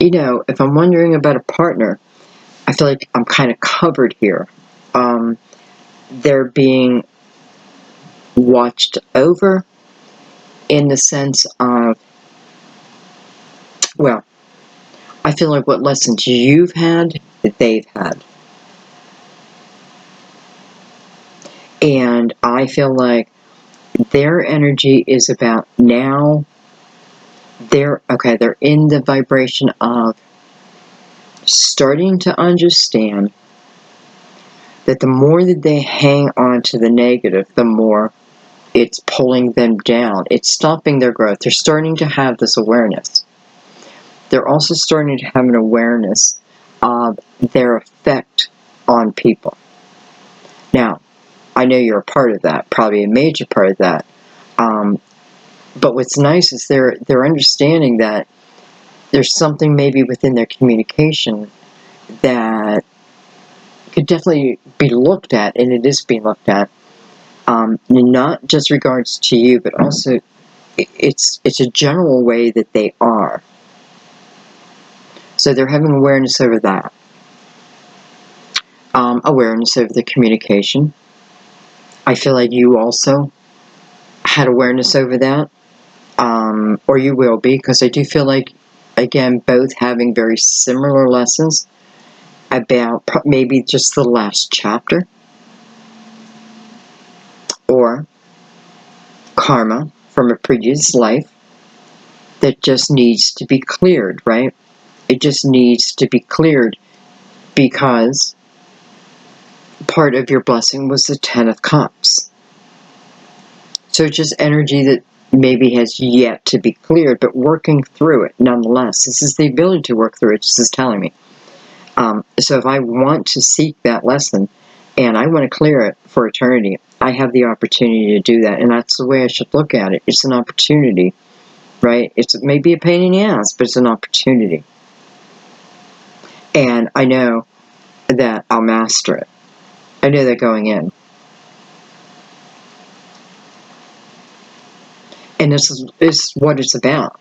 I'm wondering about a partner, I feel like I'm kind of covered here. They're being watched over in the sense of, well, I feel like what lessons you've had, that they've had. And I feel like their energy is about now, they're in the vibration of starting to understand that the more that they hang on to the negative, the more it's pulling them down. It's stopping their growth. They're starting to have this awareness. They're also starting to have an awareness of their effect on people. Now, I know you're a part of that, probably a major part of that. But what's nice is they're understanding that there's something maybe within their communication that could definitely be looked at, and it is being looked at, not just regards to you, but also it's a general way that they are. So they're having awareness over that. Awareness over the communication. I feel like you also had awareness over that, or you will be, because I do feel like, again, both having very similar lessons about maybe just the last chapter, or karma from a previous life that just needs to be cleared, right? It just needs to be cleared because part of your blessing was the Ten of Cups. So it's just energy that maybe has yet to be cleared, but working through it nonetheless. This is the ability to work through it, this is telling me. So if I want to seek that lesson and I want to clear it for eternity, I have the opportunity to do that. And that's the way I should look at it. It's an opportunity, right? It may be a pain in the ass, but it's an opportunity. And I know that I'll master it. I know that going in. And this is what it's about.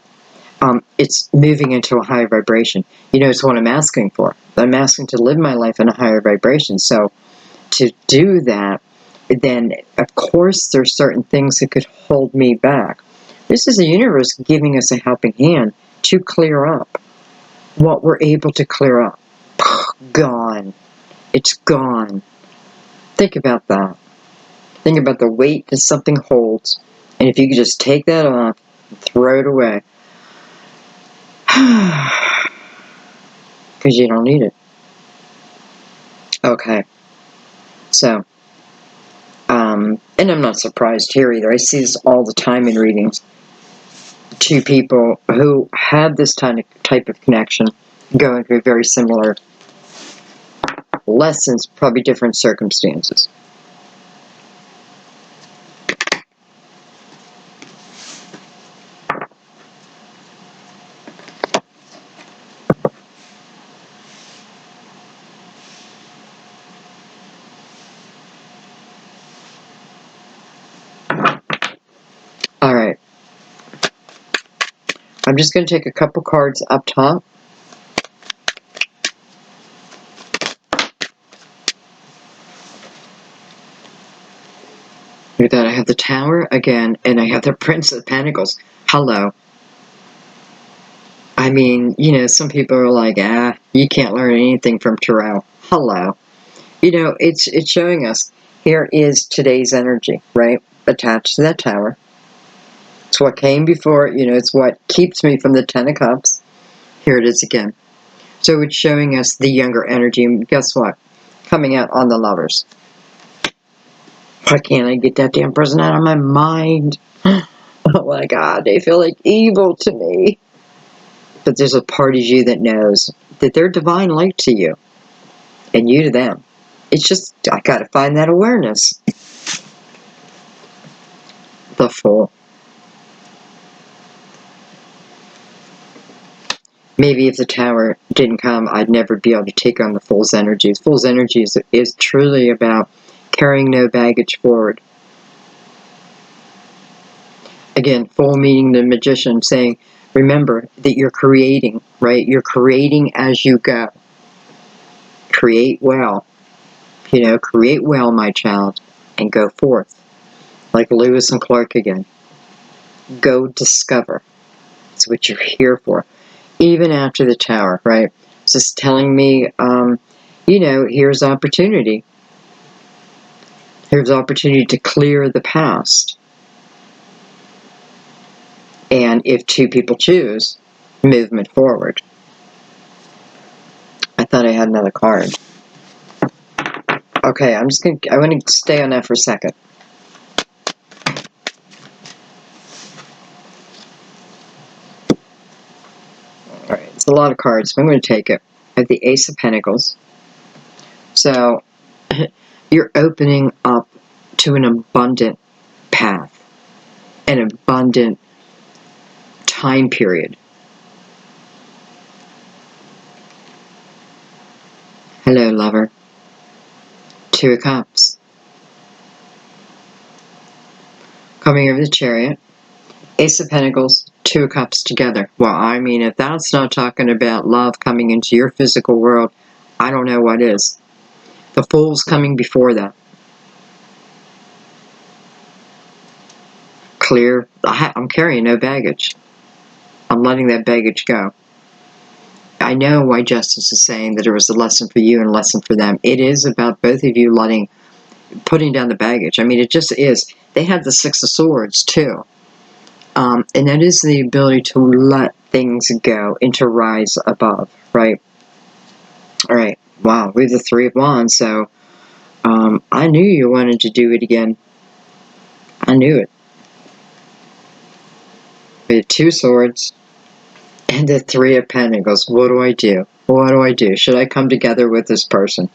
It's moving into a higher vibration. It's what I'm asking for. I'm asking to live my life in a higher vibration. So to do that, then of course there's certain things that could hold me back. This is the universe giving us a helping hand to clear up what we're able to clear up. Gone. It's gone. Think about that. Think about the weight that something holds. And if you could just take that off and throw it away. Because you don't need it. Okay. So, and I'm not surprised here either. I see this all the time in readings. To people who have this type of connection, going through very similar lessons, probably different circumstances. All right. I'm just going to take a couple cards up top. With that, I have the Tower again, and I have the Prince of Pentacles. Hello. I mean, some people are like, you can't learn anything from tarot. Hello. It's showing us, here is today's energy, right? Attached to that Tower. It's what came before, it's what keeps me from the Ten of Cups. Here it is again. So it's showing us the younger energy, and guess what? Coming out on the Lovers. Why can't I get that damn person out of my mind? Oh my God, they feel like evil to me. But there's a part of you that knows that they're divine light to you, and you to them. It's just, I gotta find that awareness. The Fool. Maybe if the Tower didn't come, I'd never be able to take on the Fool's energy. The Fool's energy is truly about carrying no baggage forward. Again, Fool meaning the Magician, saying, remember that you're creating, right? You're creating as you go. Create well. Create well, my child, and go forth. Like Lewis and Clark again. Go discover. That's what you're here for. Even after the Tower, right? It's just telling me, here's opportunity. Here's opportunity to clear the past. And if two people choose, movement forward. I thought I had another card. Okay, I want to stay on that for a second. Alright, it's a lot of cards, but I'm going to take it. I have the Ace of Pentacles. So, you're opening up to an abundant path. An abundant time period. Hello, lover. Two of Cups. Coming over the Chariot. Ace of Pentacles, Two of Cups together. Well, I mean, if that's not talking about love coming into your physical world, I don't know what is. The Fool's coming before that. Clear. I'm carrying no baggage. I'm letting that baggage go. I know why Justice is saying that there was a lesson for you and a lesson for them. It is about both of you putting down the baggage. I mean, it just is. They have the Six of Swords, too. And that is the ability to let things go and to rise above, right? All right. Wow, we have the Three of Wands, so I knew you wanted to do it again. I knew it. We have 2 swords and the 3 of pentacles. What do I do? What do I do? Should I come together with this person?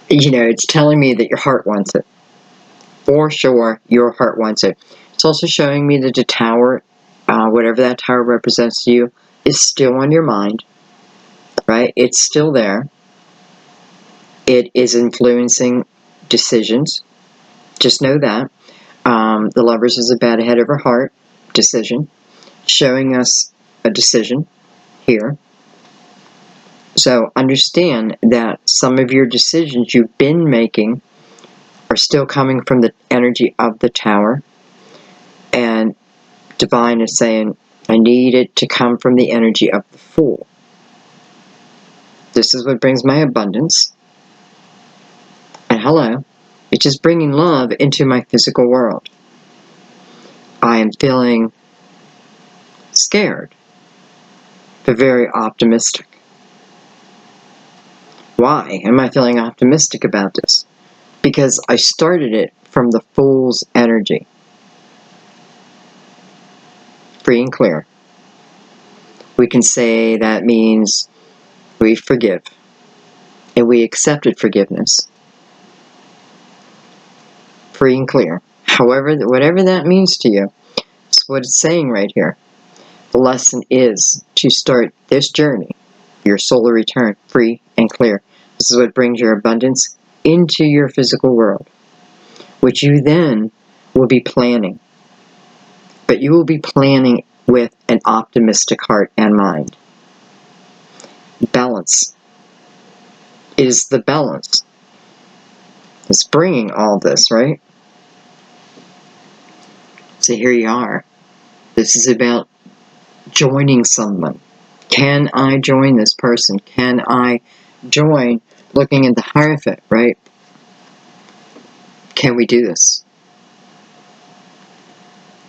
You know, it's telling me that your heart wants it. For sure, your heart wants it. It's also showing me that the tower, whatever that tower represents to you, is still on your mind, right? It's still there. It is influencing decisions. Just know that. The Lovers is a bat ahead of her heart decision, showing us a decision here. So understand that some of your decisions you've been making are still coming from the energy of the tower. And Divine is saying, I need it to come from the energy of the Fool. This is what brings my abundance. And hello, it's just bringing love into my physical world. I am feeling scared, but very optimistic. Why am I feeling optimistic about this? Because I started it from the Fool's energy. Free and clear. We can say that means we forgive. And we accepted forgiveness. Free and clear. However, whatever that means to you, it's what it's saying right here. The lesson is to start this journey, your solar return, free and clear. This is what brings your abundance into your physical world, which you then will be planning. But you will be planning with an optimistic heart and mind. Balance. It is the balance that's bringing all this, right? So here you are. This is about joining someone. Can I join this person? Can I join looking at the Hierophant, right? Can we do this?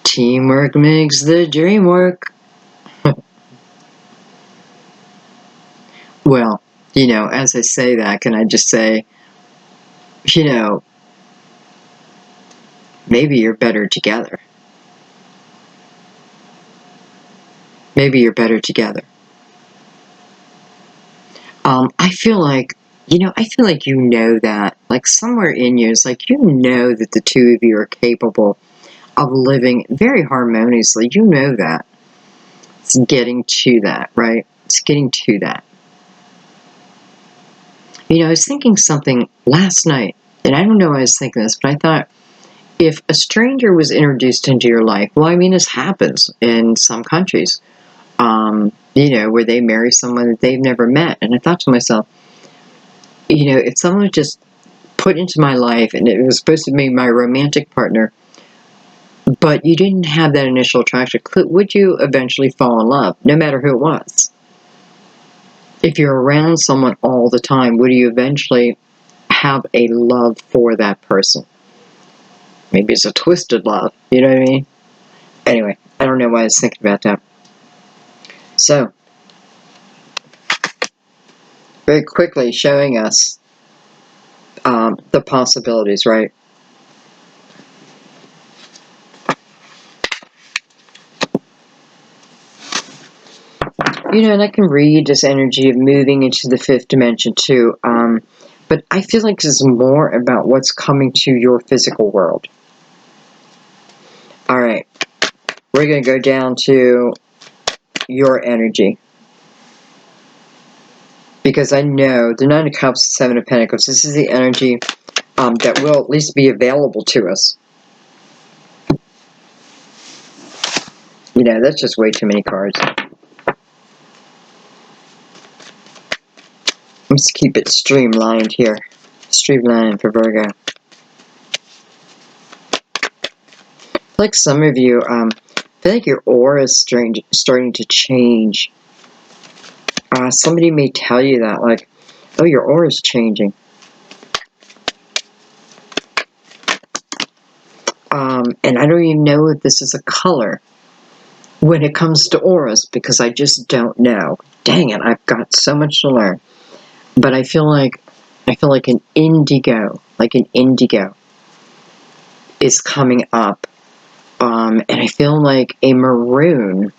Teamwork makes the dream work. Well, you know, as I say that, can I just say, you know, maybe you're better together. Maybe you're better together. I feel like, you know that, like somewhere in you, it's like you know that the two of you are capable of living very harmoniously. You know that. It's getting to that, right? It's getting to that. You know, I was thinking something last night, and I don't know why I was thinking this, but I thought, if a stranger was introduced into your life, well, I mean, this happens in some countries, you know, where they marry someone that they've never met. And I thought to myself, you know, if someone was just put into my life and it was supposed to be my romantic partner, but you didn't have that initial attraction, would you eventually fall in love, no matter who it was? If you're around someone all the time, would you eventually have a love for that person? Maybe it's a twisted love, you know what I mean? Anyway, I don't know why I was thinking about that. So, very quickly showing us the possibilities, right? You know, and I can read this energy of moving into the 5th dimension too, but I feel like this is more about what's coming to your physical world. All right, we're going to go down to your energy. Because I know the 9 of Cups, 7 of Pentacles, this is the energy that will at least be available to us. You know, that's just way too many cards. Let's keep it streamlined here. Streamlined for Virgo. Like some of you, I feel like your aura is starting to change. Somebody may tell you that, like, oh, your aura is changing. And I don't even know if this is a color when it comes to auras, because I just don't know. Dang it, I've got so much to learn. But I feel like an indigo, is coming up And I feel like a maroon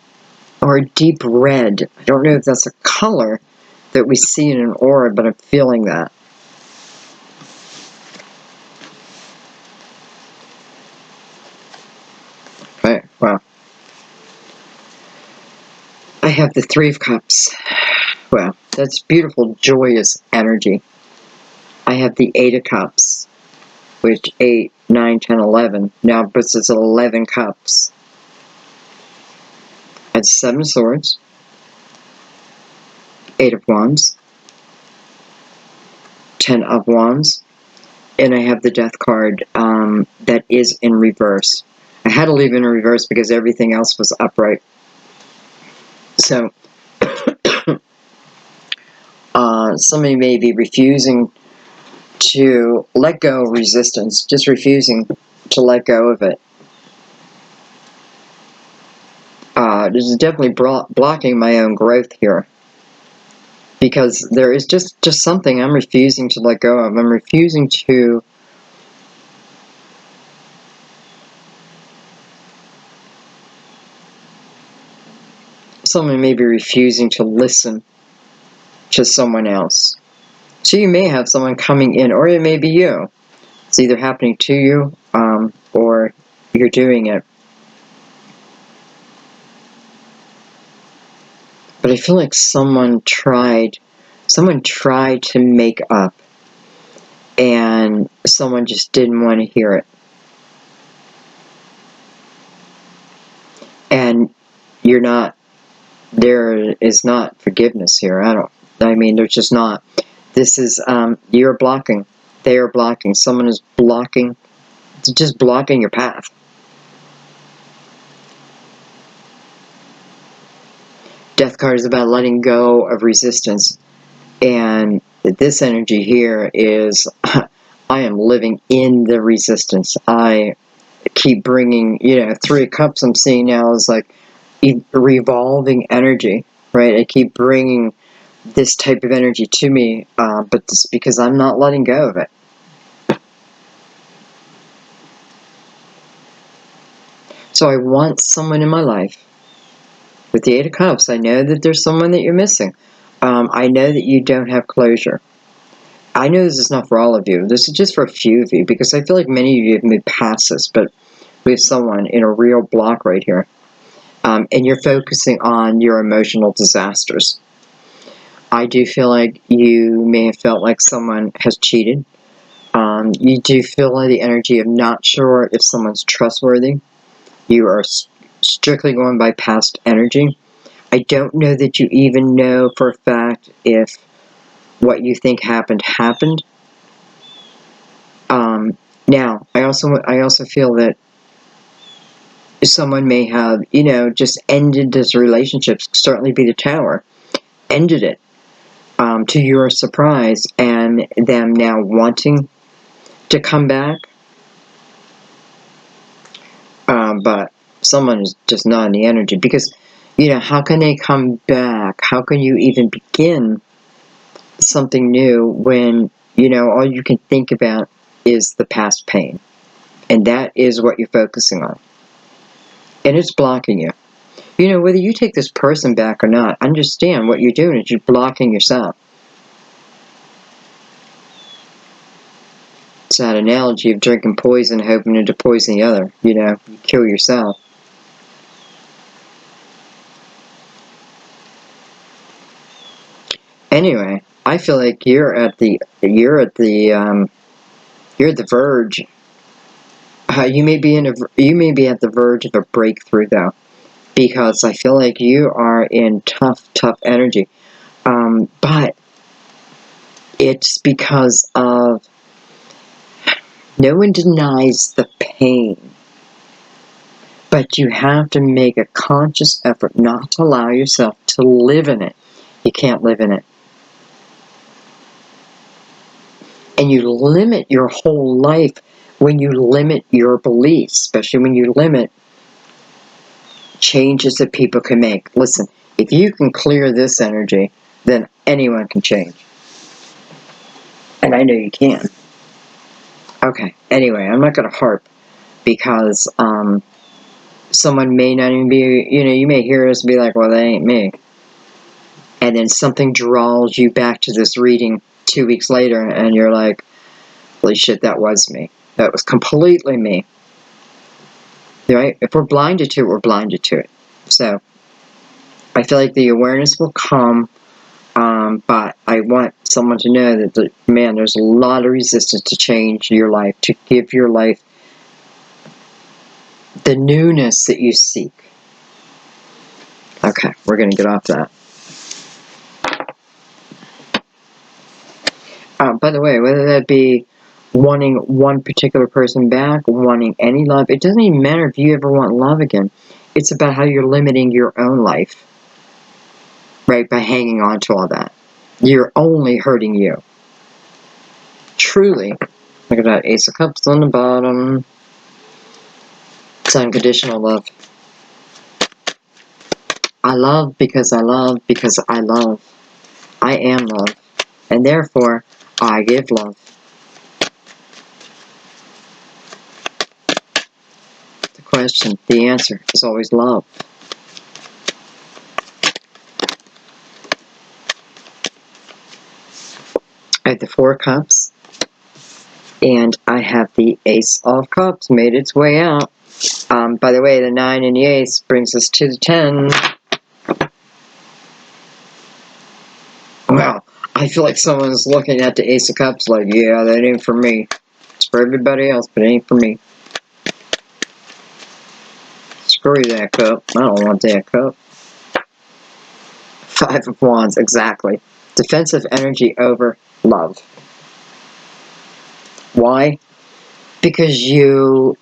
or a deep red. I don't know if that's a color that we see in an aura, but I'm feeling that. Okay, well, I have the Three of Cups. Well, that's beautiful, joyous energy. I have the Eight of Cups, which 8, 9, 10, 11. Now this is 11 cups. I have Seven of Swords, Eight of Wands, 10 of Wands, and I have the Death card that is in reverse. I had to leave it in reverse because everything else was upright. So, somebody may be refusing to let go of resistance, just refusing to let go of it. This is definitely blocking my own growth here. Because there is just something I'm refusing to let go of. I'm refusing to someone may be refusing to listen to someone else. So you may have someone coming in, or it may be you. It's either happening to you, or you're doing it. But I feel like someone tried to make up, and someone just didn't want to hear it. And there is not forgiveness here. There's just not. This is, you're blocking. They are blocking. Someone is blocking, just blocking your path. Death card is about letting go of resistance. And this energy here is, I am living in the resistance. I keep bringing, Three of Cups I'm seeing now is like revolving energy, right? I keep bringing this type of energy to me, but it's because I'm not letting go of it. So I want someone in my life. With the Eight of Cups, I know that there's someone that you're missing. I know that you don't have closure. I know this is not for all of you. This is just for a few of you, because I feel like many of you have moved past this, but we have someone in a real block right here. And you're focusing on your emotional disasters. I do feel like you may have felt like someone has cheated. You do feel like the energy of not sure if someone's trustworthy. You are strictly going by past energy. I don't know that you even know for a fact if what you think happened. Now, I also feel that someone may have, just ended this relationship. Certainly be the Tower. Ended it to your surprise, and them now wanting to come back. But someone is just not in the energy, because, how can they come back? How can you even begin something new when, all you can think about is the past pain? And that is what you're focusing on. And it's blocking you. Whether you take this person back or not, understand what you're doing is you're blocking yourself. It's that analogy of drinking poison, hoping to poison the other. You kill yourself. Anyway, I feel like you're at the verge. You may be at the verge of a breakthrough, though, because I feel like you are in tough energy. But it's because of, no one denies the pain, but you have to make a conscious effort not to allow yourself to live in it. You can't live in it. And you limit your whole life when you limit your beliefs, especially when you limit changes that people can make. Listen, if you can clear this energy, then anyone can change. And I know you can. Okay, anyway, I'm not going to harp, because Someone may not even be, you may hear this and be like, well, that ain't me. And then something draws you back to this reading 2 weeks later, and you're like, holy shit, that was me. That was completely me. Right? If we're blinded to it, we're blinded to it. So, I feel like the awareness will come, but I want someone to know that, man, there's a lot of resistance to change your life, to give your life the newness that you seek. Okay, we're going to get off that. By the way, whether that be wanting one particular person back, wanting any love, it doesn't even matter if you ever want love again. It's about how you're limiting your own life, right, by hanging on to all that. You're only hurting you. Truly. Look at that, Ace of Cups on the bottom. It's unconditional love. I love because I love because I love. I am love. And therefore, I give love. The question, the answer is always love. I have the Four of Cups. And I have the Ace of Cups made its way out. By the way, the 9 and the Ace brings us to the 10. Wow, I feel like someone's looking at the Ace of Cups like, yeah, that ain't for me. It's for everybody else, but it ain't for me. Screw that cup. I don't want that cup. 5 of Wands, exactly. Defensive energy over love. Why? Because you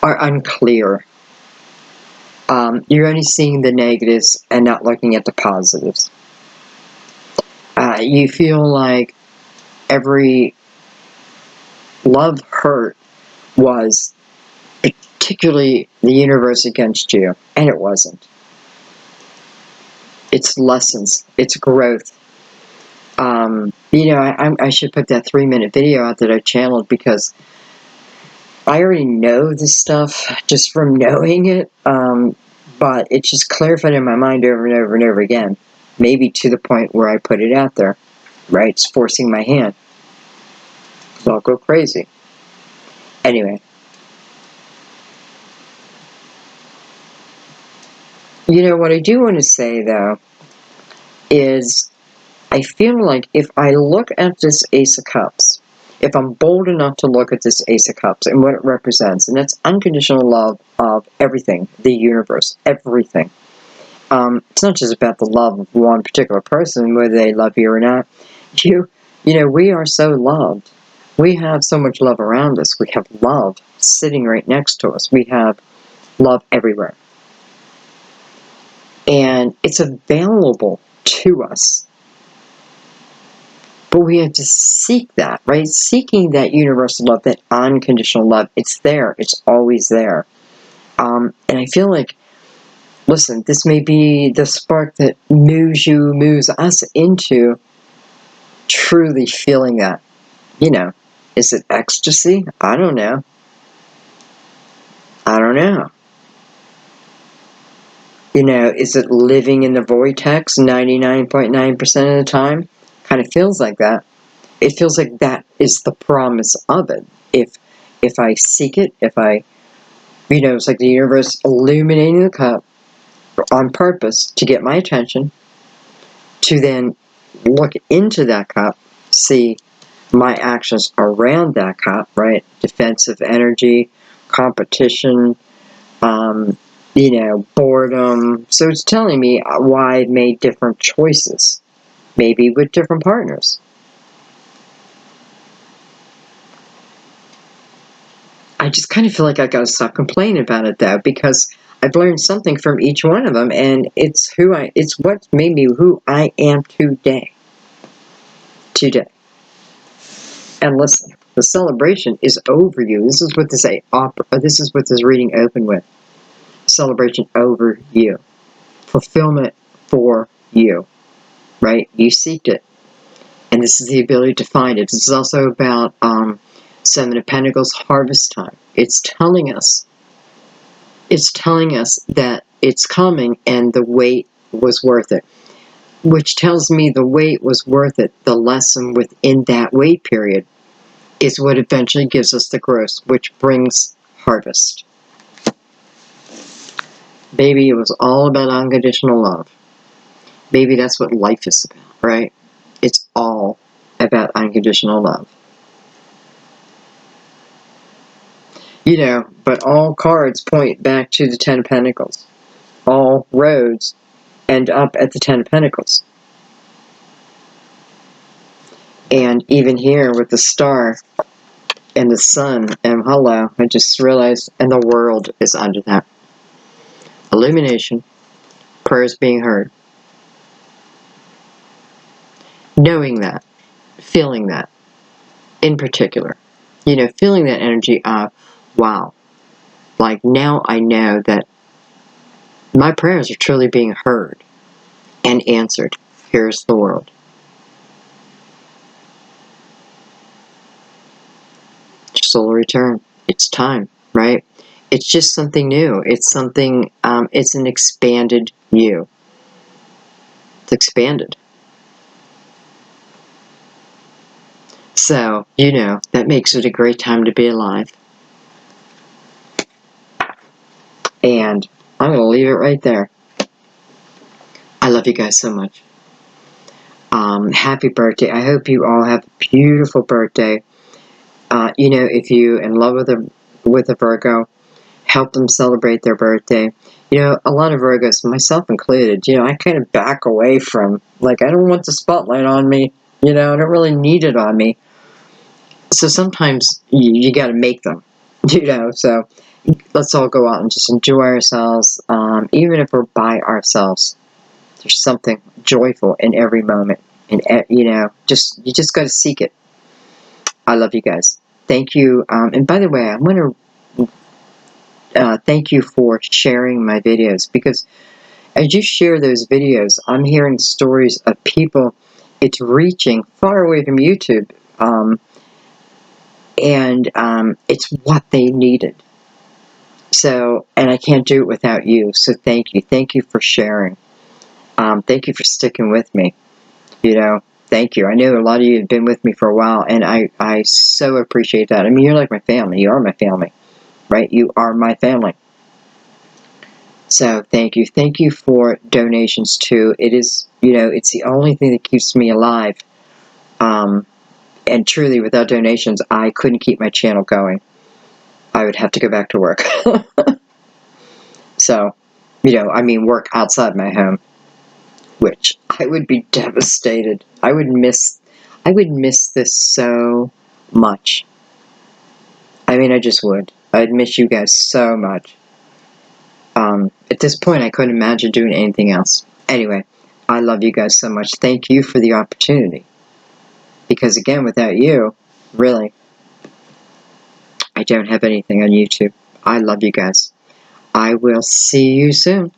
are unclear. You're only seeing the negatives and not looking at the positives. You feel like every love hurt was particularly the universe against you, and it wasn't. It's lessons, it's growth. I should put that 3-minute video out that I channeled, because I already know this stuff just from knowing it, but it's just clarified in my mind over and over and over again. Maybe to the point where I put it out there, right? It's forcing my hand. So I'll go crazy. Anyway. What I do want to say, though, is I feel like if I look at this Ace of Cups, if I'm bold enough to look at this Ace of Cups and what it represents, and that's unconditional love of everything, the universe, everything. It's not just about the love of one particular person, whether they love you or not. We are so loved. We have so much love around us. We have love sitting right next to us. We have love everywhere. And it's available to us. But we have to seek that, right? Seeking that universal love, that unconditional love. It's there. It's always there. And I feel like, listen, this may be the spark that moves us into truly feeling that. Is it ecstasy? I don't know. Is it living in the vortex 99.9% of the time? Kind of feels like that. It feels like that is the promise of it. If I seek it, it's like the universe illuminating the cup on purpose to get my attention, to then look into that cup, see my actions around that cup, right? Defensive energy, competition, boredom. So it's telling me why I've made different choices, maybe with different partners. I just kind of feel like I gotta stop complaining about it, though, because I've learned something from each one of them, and it's what made me who I am today. And listen, the celebration is over you. This is what this reading opened with. Celebration over you. Fulfillment for you. Right? You seeked it. And this is the ability to find it. This is also about 7 of Pentacles, harvest time. It's telling us It's telling us that it's coming and the wait was worth it, which tells me the wait was worth it. The lesson within that wait period is what eventually gives us the growth, which brings harvest. Baby, it was all about unconditional love. Maybe that's what life is about, right? It's all about unconditional love. You know, but all cards point back to the Ten of Pentacles. All roads end up at the Ten of Pentacles. And even here with the star and the sun, and hello, I just realized, and the world is under that. Illumination, prayers being heard. Knowing that, feeling that, in particular. You know, feeling that energy of, wow, like now I know that my prayers are truly being heard and answered. Here's the world. Soul return. It's time, right? It's just something new. It's something, it's an expanded you. It's expanded. So, you know, that makes it a great time to be alive. And I'm going to leave it right there. I love you guys so much. Happy birthday. I hope you all have a beautiful birthday. You know, if you're in love with a Virgo, help them celebrate their birthday. You know, a lot of Virgos, myself included, you know, I kind of back away from, like, I don't want the spotlight on me. You know, I don't really need it on me. So sometimes you got to make them, you know. So let's all go out and just enjoy ourselves. Even if we're by ourselves, there's something joyful in every moment. And, you know, you just got to seek it. I love you guys. Thank you. And by the way, I'm going to thank you for sharing my videos, because as you share those videos, I'm hearing stories of people, it's reaching far away from YouTube, and it's what they needed. So, and I can't do it without you, so thank you. Thank you for sharing. Thank you for sticking with me, you know. Thank you. I know a lot of you have been with me for a while, and I so appreciate that. I mean, you're like my family. You are my family, right? You are my family. So thank you. Thank you for donations too. It is, you know, it's the only thing that keeps me alive. And truly, without donations, I couldn't keep my channel going. I would have to go back to work. So, you know, I mean, work outside my home, which I would be devastated. I would miss this so much. I mean, I just would. I'd miss you guys so much. At this point, I couldn't imagine doing anything else. Anyway, I love you guys so much. Thank you for the opportunity. Because again, without you, really, I don't have anything on YouTube. I love you guys. I will see you soon.